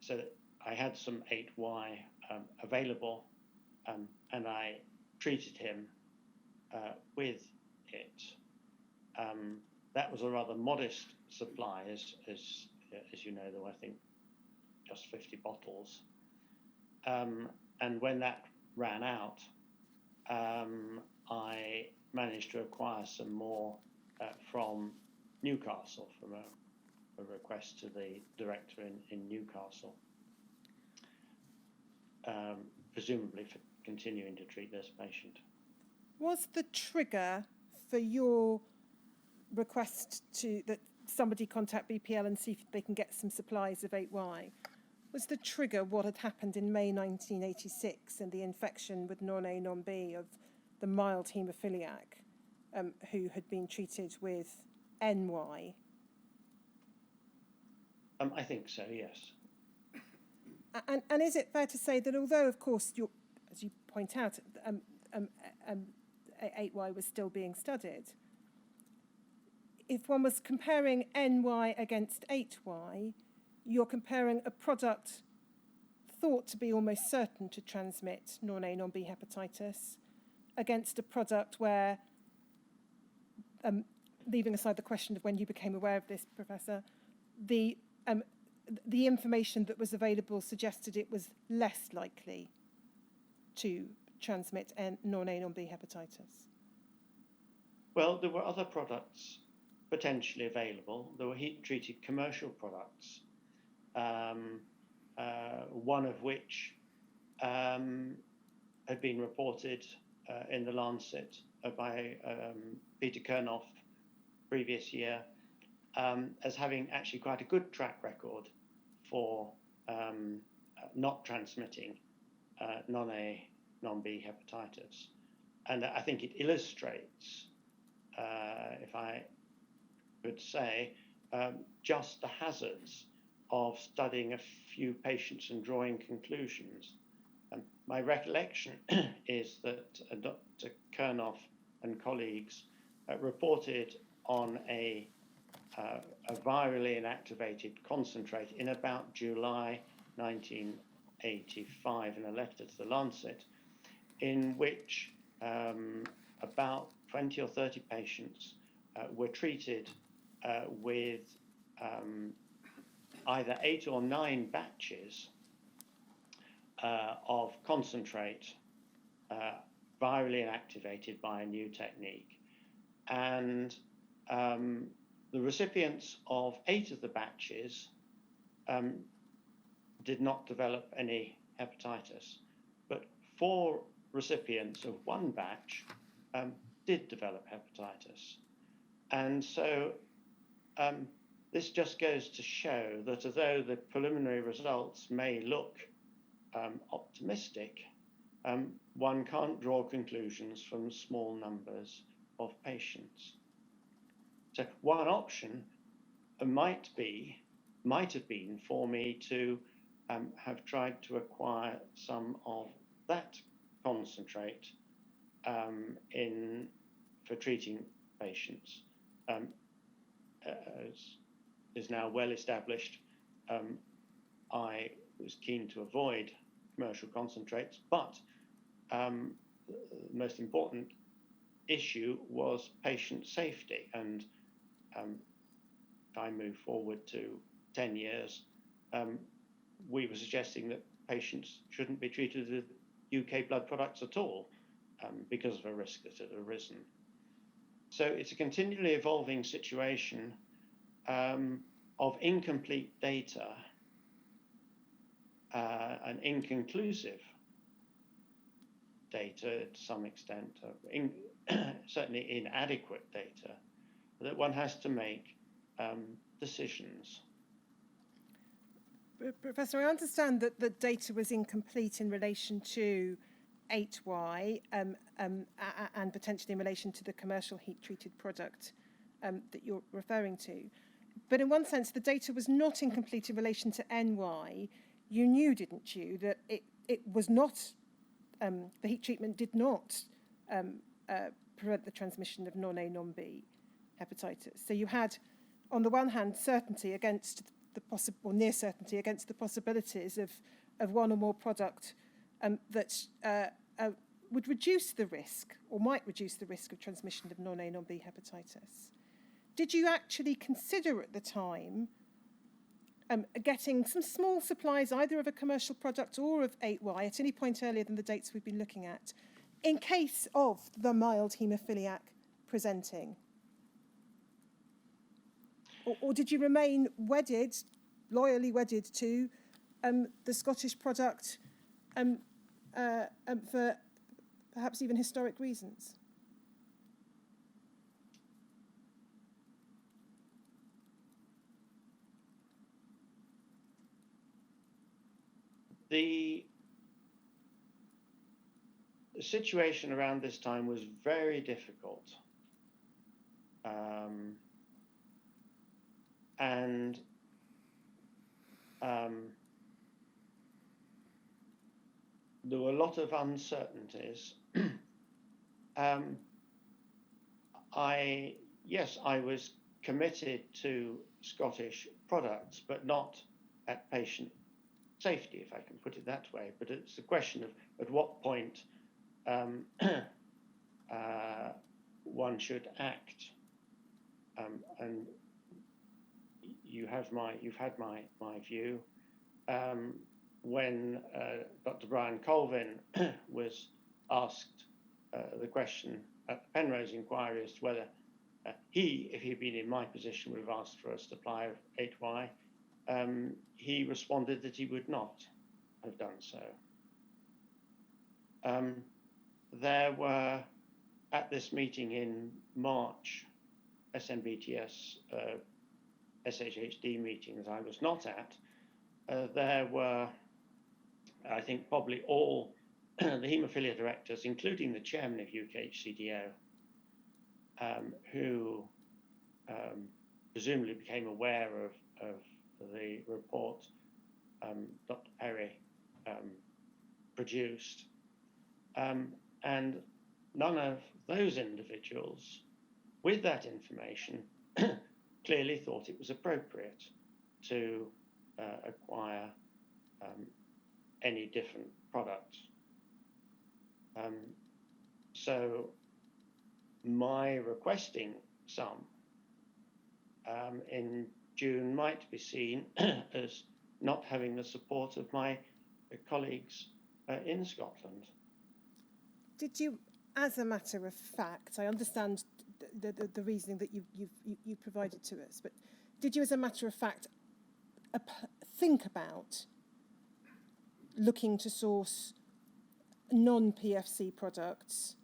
So I had some 8Y available, and I treated him with it. That was a rather modest supply, as you know, there were, I think, just 50 bottles. And when that ran out, I managed to acquire some more from Newcastle, from a request to the director in Newcastle, presumably for continuing to treat this patient. Was the trigger for your request that somebody contact BPL and see if they can get some supplies of 8Y, was the trigger what had happened in May 1986 and the infection with non-A, non-B of the mild haemophiliac who had been treated with NY? I think so, yes. And is it fair to say that although, of course, as you point out, 8Y was still being studied, if one was comparing NY against 8Y, you're comparing a product thought to be almost certain to transmit non-A, non-B hepatitis against a product where, leaving aside the question of when you became aware of this, Professor, the information that was available suggested it was less likely to transmit non-A, non-B hepatitis. Well, there were other products potentially available. There were heat-treated commercial products, one of which had been reported in the Lancet by Peter Kernoff previous year as having actually quite a good track record for not transmitting non-A, non-B hepatitis. And I think it illustrates, if I could say, just the hazards of studying a few patients and drawing conclusions. My recollection is that Dr. Kernoff and colleagues reported on a virally inactivated concentrate in about July 1985 in a letter to the Lancet, in which about 20 or 30 patients were treated with either 8 or 9 batches of concentrate virally inactivated by a new technique. And the recipients of 8 of the batches did not develop any hepatitis, but 4 recipients of 1 batch did develop hepatitis. And so this just goes to show that although the preliminary results may look optimistic, one can't draw conclusions from small numbers of patients. So one option might have been for me to have tried to acquire some of that concentrate for treating patients. As is now well established, I was keen to avoid commercial concentrates, but the most important issue was patient safety. And if I move forward to 10 years, we were suggesting that patients shouldn't be treated with UK blood products at all because of a risk that had arisen. So it's a continually evolving situation of incomplete data and inconclusive data to some extent, certainly inadequate data, that one has to make decisions. Professor, I understand that the data was incomplete in relation to 8Y and potentially in relation to the commercial heat-treated product that you're referring to. But in one sense, the data was not incomplete in relation to NY. You knew, didn't you, that it was not, the heat treatment did not prevent the transmission of non-A, non-B hepatitis. So you had, on the one hand, certainty against the possible, or near certainty against the possibilities of one or more product that would reduce the risk, or might reduce the risk of transmission of non-A, non-B hepatitis. Did you actually consider at the time getting some small supplies, either of a commercial product or of 8Y, at any point earlier than the dates we've been looking at, in case of the mild haemophiliac presenting? Or did you remain wedded, loyally wedded to the Scottish product for perhaps even historic reasons? The situation around this time was very difficult. And there were a lot of uncertainties. I was committed to Scottish products, but not at patient safety, if I can put it that way. But it's a question of at what point one should act. And you've had my view. When Dr. Brian Colvin was asked the question at the Penrose inquiry as to whether if he'd been in my position, would have asked for a supply of 8Y, he responded that he would not have done so. There were, at this meeting in March, SMBTS SHHD meetings I was not at, there were, I think, probably all the haemophilia directors, including the chairman of UKHCDO, who presumably became aware of the report Dr. Perry produced. And none of those individuals with that information clearly thought it was appropriate to acquire any different product. So my requesting some in June might be seen as not having the support of my colleagues in Scotland. Did you, as a matter of fact, I understand the reasoning that you provided to us, but did you, as a matter of fact, think about looking to source non-PFC products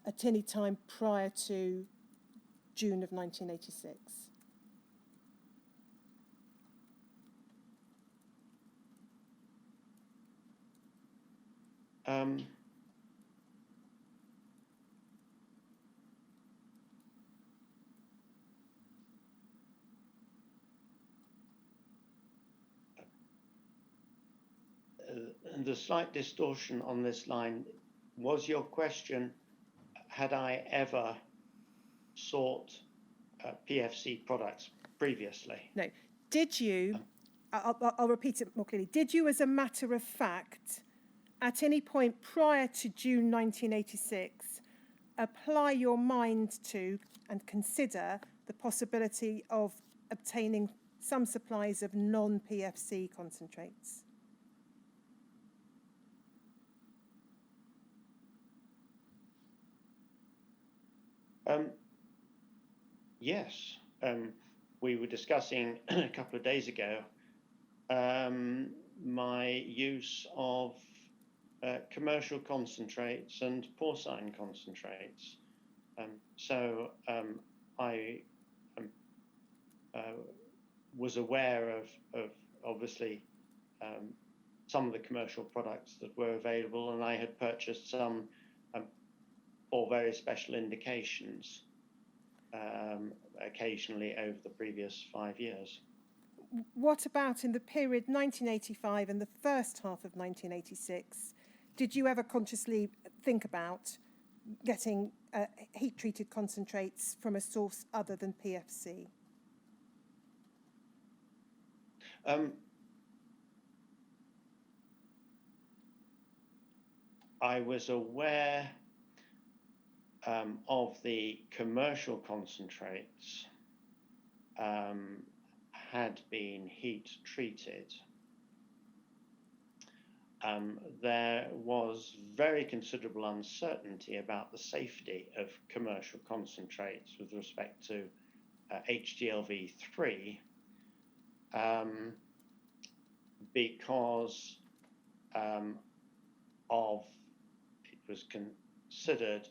at any time prior to June of 1986? The slight distortion on this line was your question, had I ever sought PFC products previously? No. Did you, I'll repeat it more clearly, did you, as a matter of fact, at any point prior to June 1986, apply your mind to and consider the possibility of obtaining some supplies of non-PFC concentrates? Yes, we were discussing a couple of days ago my use of commercial concentrates and porcine concentrates. So I was aware of obviously some of the commercial products that were available, and I had purchased some for very special indications occasionally over the previous 5 years. What about in the period 1985 and the first half of 1986? Did you ever consciously think about getting heat-treated concentrates from a source other than PFC? I was aware of the commercial concentrates had been heat treated. There was very considerable uncertainty about the safety of commercial concentrates with respect to HDLV3 because it was considered,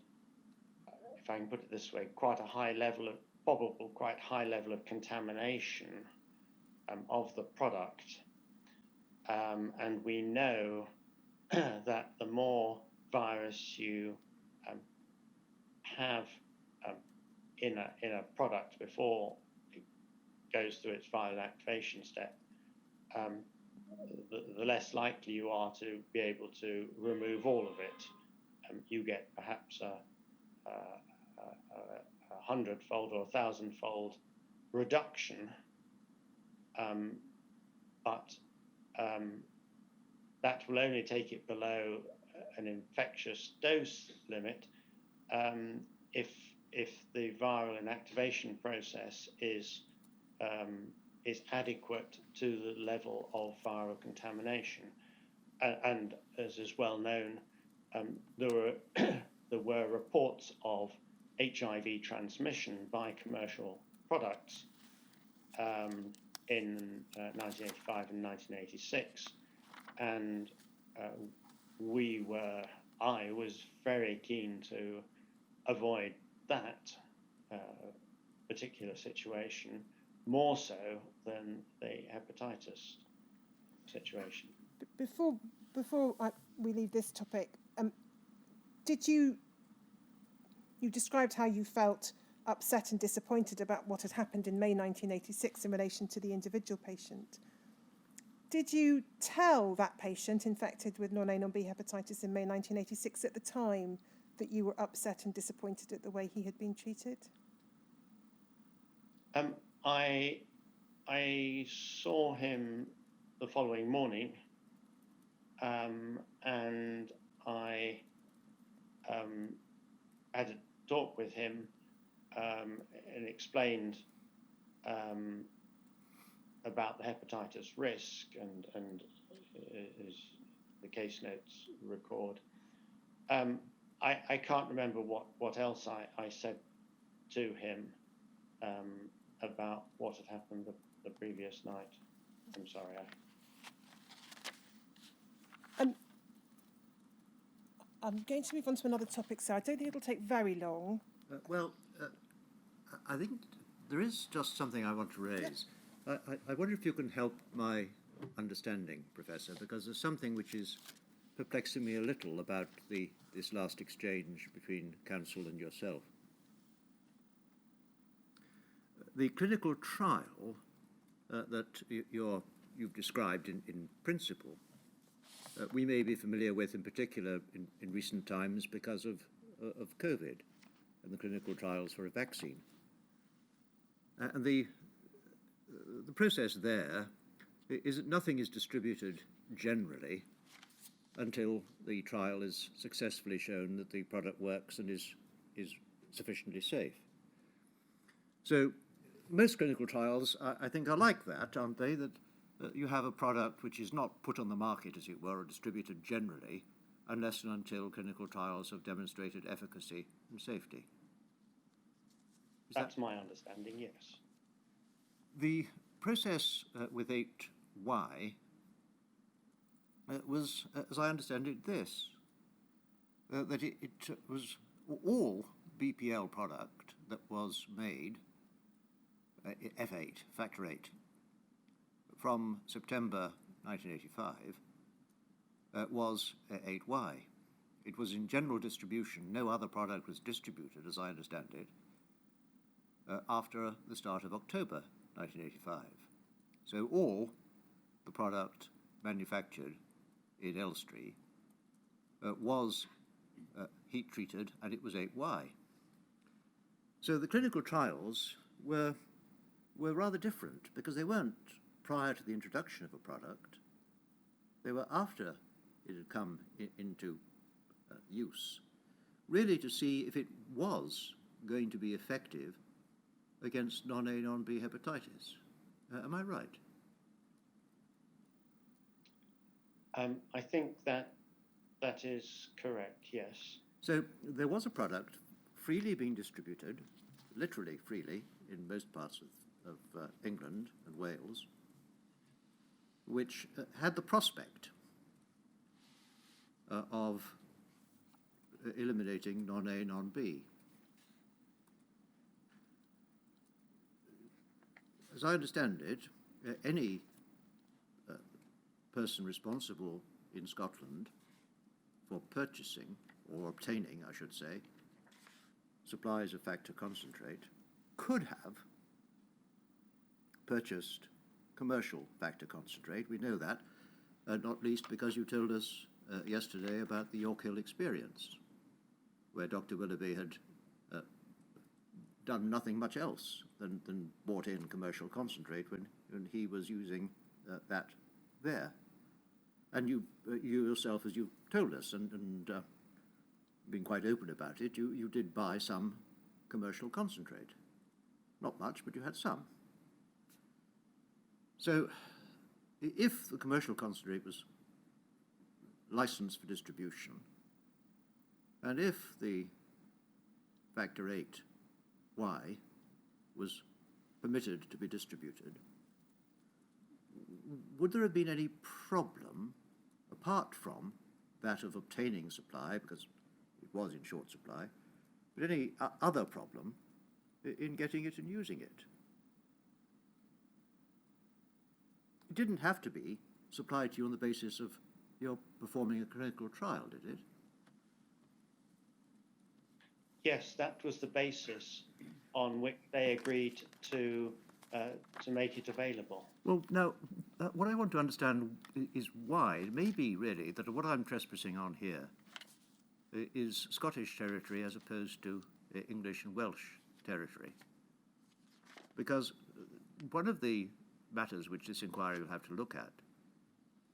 if I can put it this way, quite high level of contamination of the product. And we know that the more virus you have in a product before it goes through its viral activation step, the less likely you are to be able to remove all of it. You get perhaps a 100-fold or 1,000-fold reduction, but that will only take it below an infectious dose limit if the viral inactivation process is adequate to the level of viral contamination. And as is well known, there were reports of HIV transmission by commercial products in 1985 and 1986, and I was very keen to avoid that particular situation, more so than the hepatitis situation. Before we leave this topic, you described how you felt upset and disappointed about what had happened in May 1986 in relation to the individual patient. Did you tell that patient infected with non-A, non-B hepatitis in May 1986 at the time that you were upset and disappointed at the way he had been treated? I saw him the following morning, and I had a talk with him and explained about the hepatitis risk, and as the case notes record. I can't remember what else I said to him about what had happened the previous night. I'm sorry. I'm going to move on to another topic, so I don't think it'll take very long. I think there is just something I want to raise. I wonder if you can help my understanding, Professor, because there's something which is perplexing me a little about this last exchange between Council and yourself. The clinical trial that you've described in principle, we may be familiar with in particular in recent times because of COVID and the clinical trials for a vaccine. And the process there is that nothing is distributed generally until the trial is successfully shown that the product works and is sufficiently safe. So most clinical trials, I think, are like that, aren't they? That you have a product which is not put on the market, as it were, or distributed generally, unless and until clinical trials have demonstrated efficacy and safety. That's my understanding, yes. The process with 8Y was, as I understand it, this, that it was all BPL product that was made, F8, factor 8, from September 1985, was 8Y. It was in general distribution. No other product was distributed, as I understand it, after the start of October 1985. So all the product manufactured in Elstree was heat treated, and it was 8Y. So the clinical trials were rather different because they weren't prior to the introduction of a product. They were after it had come into use, really to see if it was going to be effective against non-A, non-B hepatitis. Am I right? I think that is correct, yes. So there was a product freely being distributed, literally freely, in most parts of England and Wales, which had the prospect of eliminating non-A, non-B. As I understand it, any person responsible in Scotland for purchasing, or obtaining, I should say, supplies of factor concentrate could have purchased commercial factor concentrate. We know that, not least because you told us yesterday about the York Hill experience, where Dr. Willoughby had done nothing much else than bought in commercial concentrate when he was using that there. And you yourself, as you told us, and been quite open about it, you did buy some commercial concentrate. Not much, but you had some. So if the commercial concentrate was licensed for distribution, and if the factor VIII was permitted to be distributed, would there have been any problem, apart from that of obtaining supply, because it was in short supply, but any other problem in getting it and using it? It didn't have to be supplied to you on the basis of your performing a clinical trial, did it? Yes, that was the basis on which they agreed to make it available. Well, now, what I want to understand is why. It may be really that what I'm trespassing on here is Scottish territory as opposed to English and Welsh territory. Because one of the matters which this inquiry will have to look at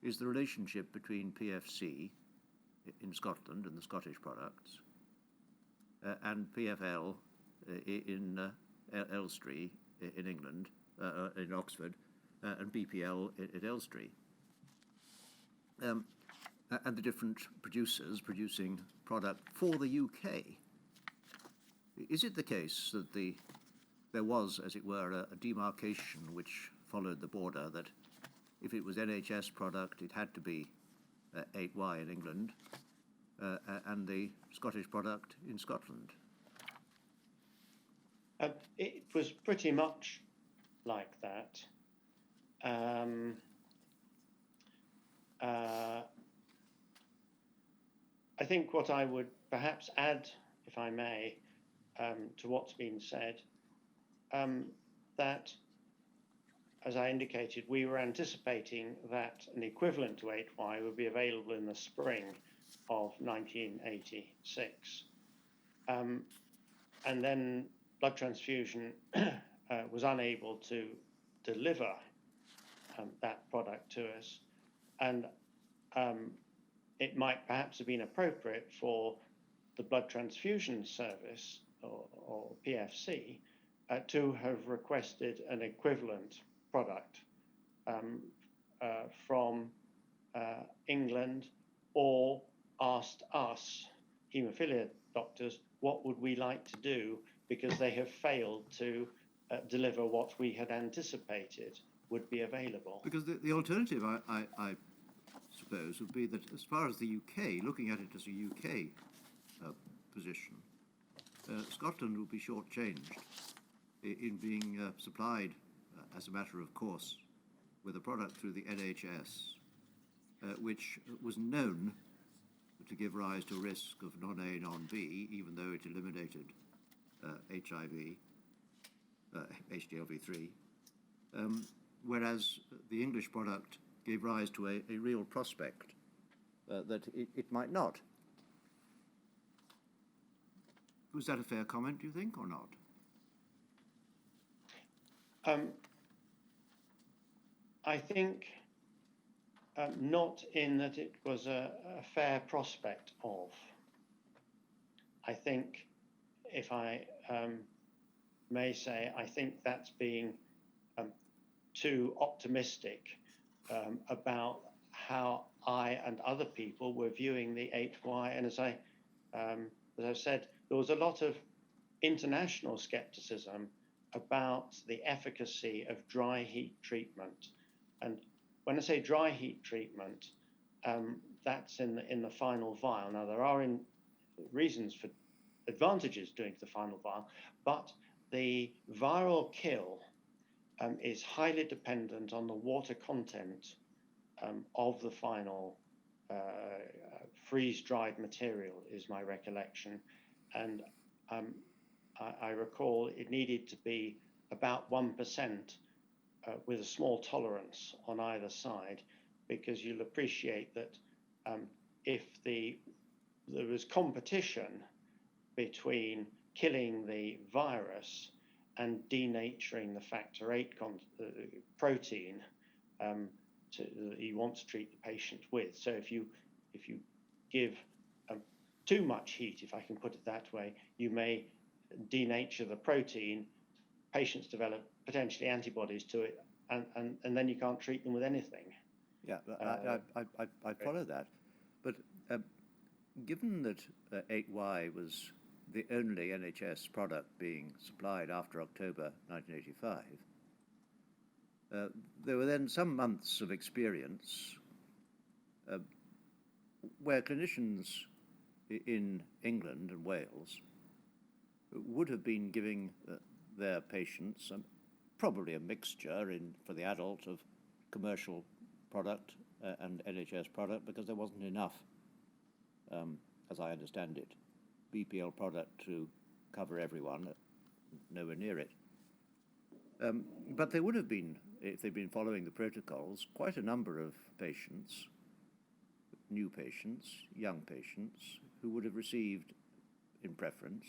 is the relationship between PFC in Scotland and the Scottish products and PFL in Elstree in England, in Oxford, and BPL at Elstree. And the different producers producing product for the UK. Is it the case that there was, as it were, a demarcation which followed the border, that if it was NHS product, it had to be 8Y in England, and the Scottish product in Scotland? It was pretty much like that. I think what I would perhaps add, if I may, to what's been said, that, as I indicated, we were anticipating that an equivalent to 8Y would be available in the spring of 1986. And then blood transfusion was unable to deliver that product to us. And it might perhaps have been appropriate for the blood transfusion service, or PFC, to have requested an equivalent product from England, or asked us, haemophilia doctors, what would we like to do, because they have failed to deliver what we had anticipated would be available. Because the alternative, I suppose, would be that as far as the UK, looking at it as a UK position, Scotland would be shortchanged in being supplied, as a matter of course, with a product through the NHS, which was known to give rise to a risk of non-A, non-B, even though it eliminated HIV, HDLV3, whereas the English product gave rise to a real prospect that it might not. Was that a fair comment, do you think, or not? I think not in that it was a fair prospect of. I think, if I may say, I think that's being too optimistic about how I and other people were viewing the HY. And as I've said, there was a lot of international skepticism about the efficacy of dry heat treatment. And when I say dry heat treatment, that's in the final vial. Now, there are reasons for advantages doing the final vial, but the viral kill is highly dependent on the water content of the final freeze-dried material, is my recollection. And I recall it needed to be about 1% with a small tolerance on either side, because you'll appreciate that if there was competition between killing the virus and denaturing the factor VIII protein that you want to treat the patient with. So if you give too much heat, if I can put it that way, you may denature the protein. Patients develop potentially antibodies to it, and then you can't treat them with anything. Yeah, I follow that. But given that 8Y was the only NHS product being supplied after October 1985, there were then some months of experience where clinicians in England and Wales would have been giving their patients probably a mixture for the adult of commercial product and NHS product, because there wasn't enough, as I understand it, BPL product to cover everyone, nowhere near it. But there would have been, if they'd been following the protocols, quite a number of patients, new patients, young patients, who would have received, in preference,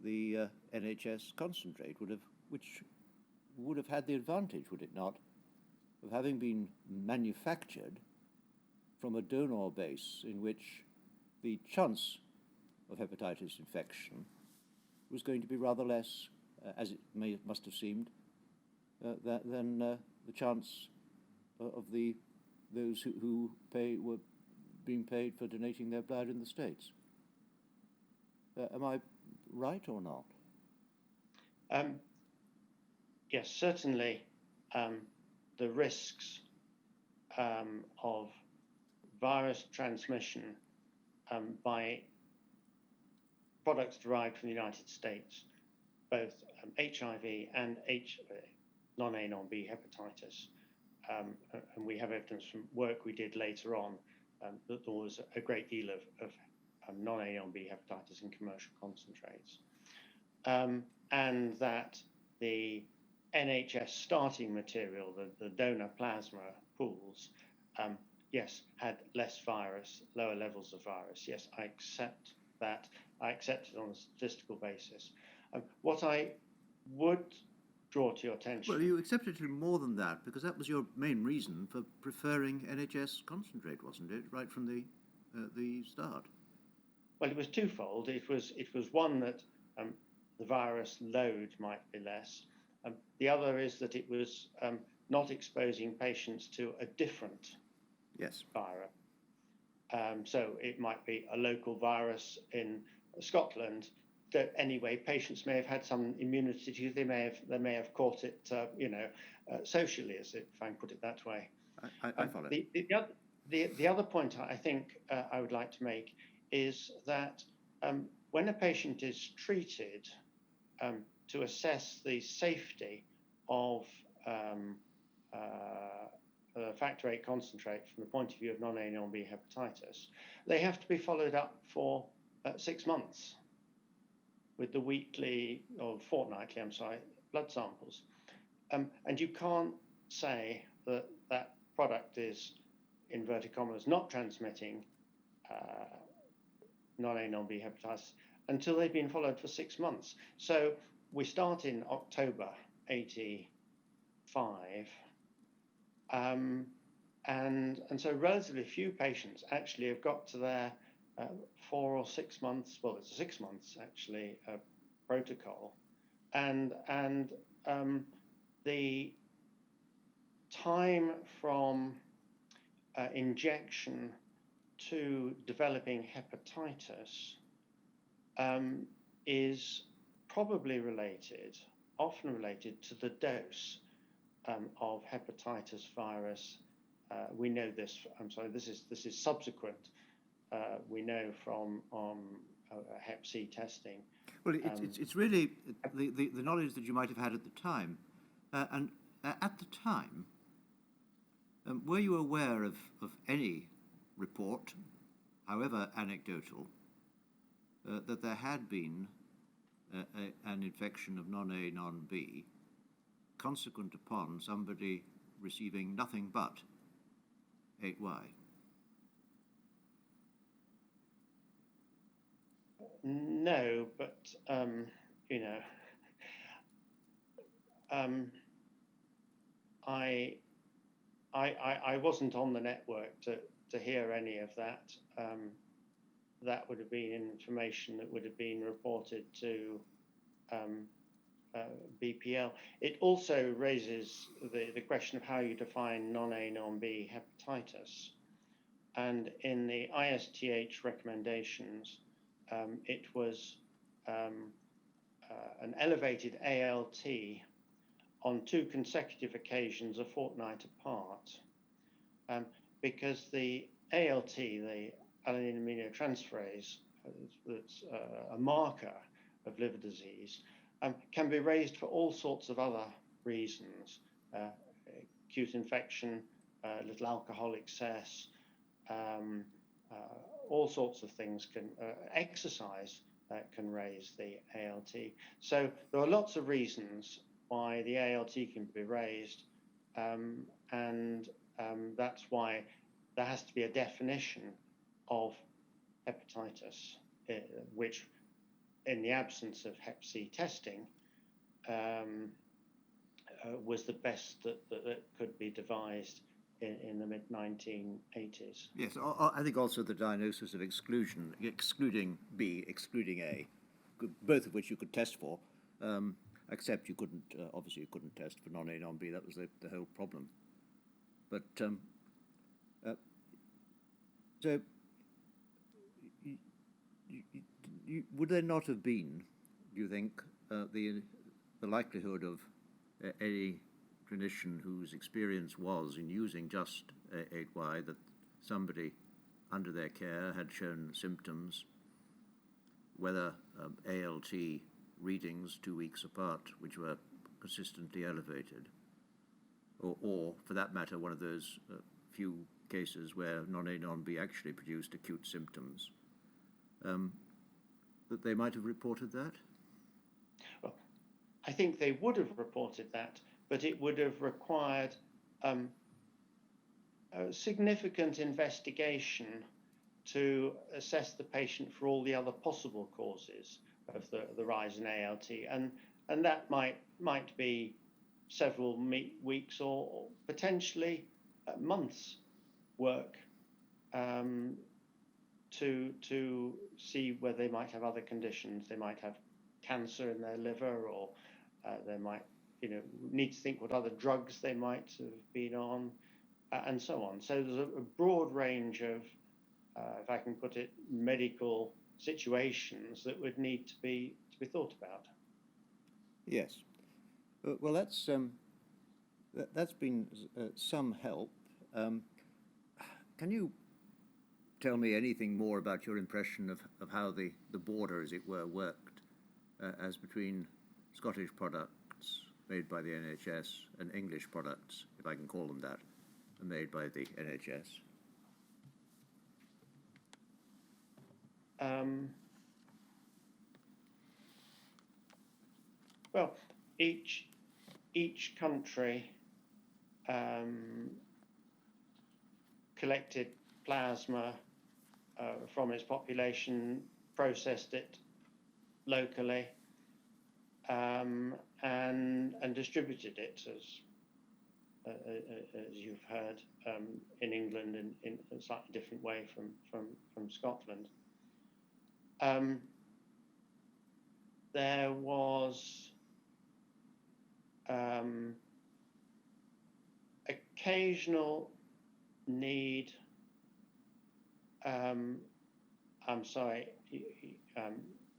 the NHS concentrate, which would have had the advantage, would it not, of having been manufactured from a donor base in which the chance of hepatitis infection was going to be rather less, as it must have seemed, than the chance of those who were being paid for donating their blood in the States. Am I right or not? Yes, certainly the risks of virus transmission by products derived from the United States, both HIV and non-A, non-B hepatitis, and we have evidence from work we did later on that there was a great deal of non-A, non-B hepatitis in commercial concentrates, and that the NHS starting material, the donor plasma pools, yes, had less virus, lower levels of virus. Yes, I accept that. I accept it on a statistical basis. What I would draw to your attention... Well, you accepted it more than that, because that was your main reason for preferring NHS concentrate, wasn't it, right from the start? Well, it was twofold. It was one that the virus load might be less. The other is that it was not exposing patients to a different virus. So it might be a local virus in Scotland that anyway patients may have had some immunity to. They may have caught it, socially, if I can put it that way. I follow. The other point I think I would like to make is that when a patient is treated, to assess the safety of factor VIII concentrate from the point of view of non-A, non-B hepatitis, they have to be followed up for 6 months with the weekly or fortnightly, blood samples. And you can't say that that product is, inverted commas, not transmitting non-A, non-B hepatitis until they've been followed for 6 months. So we start in October 85, And so relatively few patients actually have got to their 4 or 6 months, well, it's a 6 months actually protocol, and the time from injection to developing hepatitis is probably often related to the dose of hepatitis virus. We know this. I'm sorry. This is subsequent. We know from Hep C testing. Well, it's really the knowledge that you might have had at the time, and at the time, were you aware of any report, however anecdotal, that there had been an infection of non-A, non-B, consequent upon somebody receiving nothing but 8Y? No, but I wasn't on the network to hear any of that. That would have been information that would have been reported to BPL. It also raises the question of how you define non-A, non-B hepatitis. And in the ISTH recommendations, it was an elevated ALT on 2 consecutive occasions a fortnight apart, because the ALT, the alanine aminotransferase, that's a marker of liver disease, can be raised for all sorts of other reasons: acute infection, little alcohol excess, all sorts of things can, exercise can raise the ALT. So there are lots of reasons why the ALT can be raised, and that's why there has to be a definition of hepatitis, which, in the absence of Hep C testing, was the best that could be devised in the mid-1980s. Yes, I think also the diagnosis of exclusion, excluding B, excluding A, both of which you could test for, except you couldn't, obviously you couldn't test for non-A, non-B. That was the whole problem. But, so, would there not have been, do you think, the likelihood of any clinician whose experience was in using just 8Y, that somebody under their care had shown symptoms, whether ALT readings 2 weeks apart, which were consistently elevated, or for that matter, one of those few cases where non-A, non-B actually produced acute symptoms, that they might have reported that? Well, I think they would have reported that, but it would have required a significant investigation to assess the patient for all the other possible causes of the rise in ALT, and that might be several weeks or potentially months work to see whether they might have other conditions. They might have cancer in their liver, or they might need to think what other drugs they might have been on, and so on. So there's a broad range of, if I can put it, medical situations that would need to be thought about. Yes. Well, that's been some help. Can you tell me anything more about your impression of how the border, as it were, worked as between Scottish products made by the NHS and English products, if I can call them that, made by the NHS? Well, each country collected plasma from its population, processed it locally, and distributed it as as you've heard, in England in a slightly different way from Scotland. There was occasional need. I'm sorry,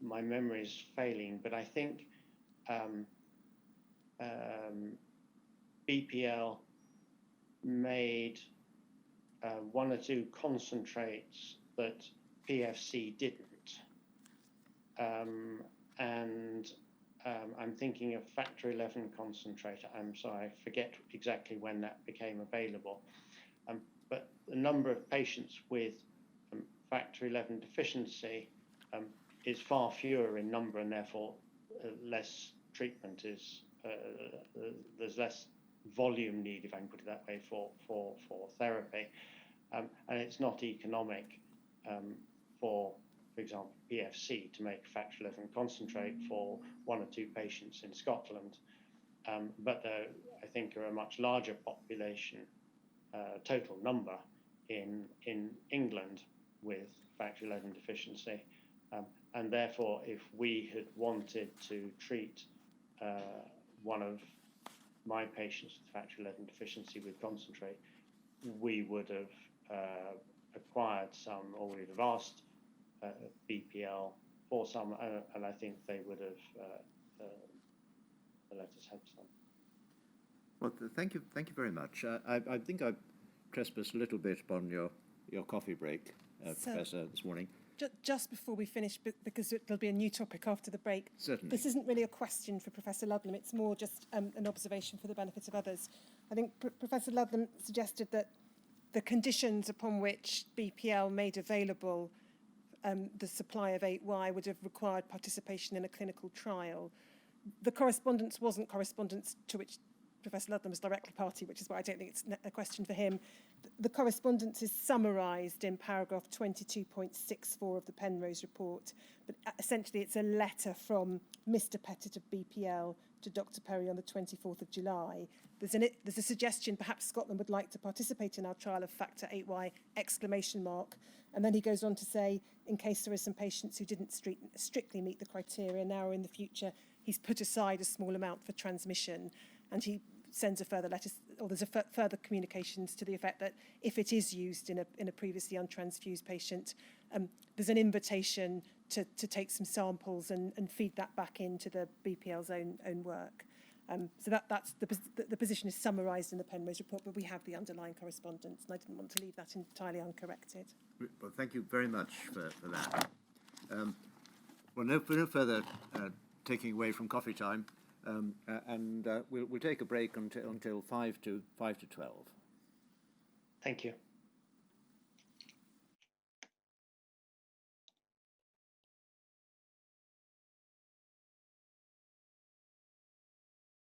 my memory is failing, but I think BPL made one or two concentrates that PFC didn't. And I'm thinking of factor 11 concentrate. I'm sorry, I forget exactly when that became available. But the number of patients with factor 11 deficiency is far fewer in number, and therefore less treatment is, there's less volume need, if I can put it that way, for therapy. And it's not economic for example, PFC to make factor 11 concentrate for one or two patients in Scotland. But there, I think, are a much larger population, total number in England with factor 11 deficiency. And therefore, if we had wanted to treat one of my patients with factor 11 deficiency with concentrate, we would have acquired some, or we'd have asked BPL for some, and I think they would have let us have some. Well, thank you very much. I think I've trespassed a little bit upon your coffee break, Professor, this morning. Just before we finish, because there'll be a new topic after the break. Certainly. This isn't really a question for Professor Ludlam, it's more just an observation for the benefit of others. I think Professor Ludlam suggested that the conditions upon which BPL made available the supply of 8Y would have required participation in a clinical trial. The correspondence wasn't correspondence to which Professor Ludlam was directly party, which is why I don't think it's a question for him. The correspondence is summarised in paragraph 22.64 of the Penrose report, but essentially it's a letter from Mr. Pettit of BPL to Dr. Perry on the 24th of July. There's a suggestion perhaps Scotland would like to participate in our trial of factor 8Y ! And then he goes on to say, in case there are some patients who didn't strictly meet the criteria now or in the future, he's put aside a small amount for transmission. And he sends a further letter, or there's further communications to the effect that if it is used in a previously untransfused patient, there's an invitation to take some samples and feed that back into the BPL's own work. So that's the position is summarised in the Penrose report, but we have the underlying correspondence, and I didn't want to leave that entirely uncorrected. Well, thank you very much for that. Well, no further taking away from coffee time, and we'll take a break until 5 to 12. Thank you.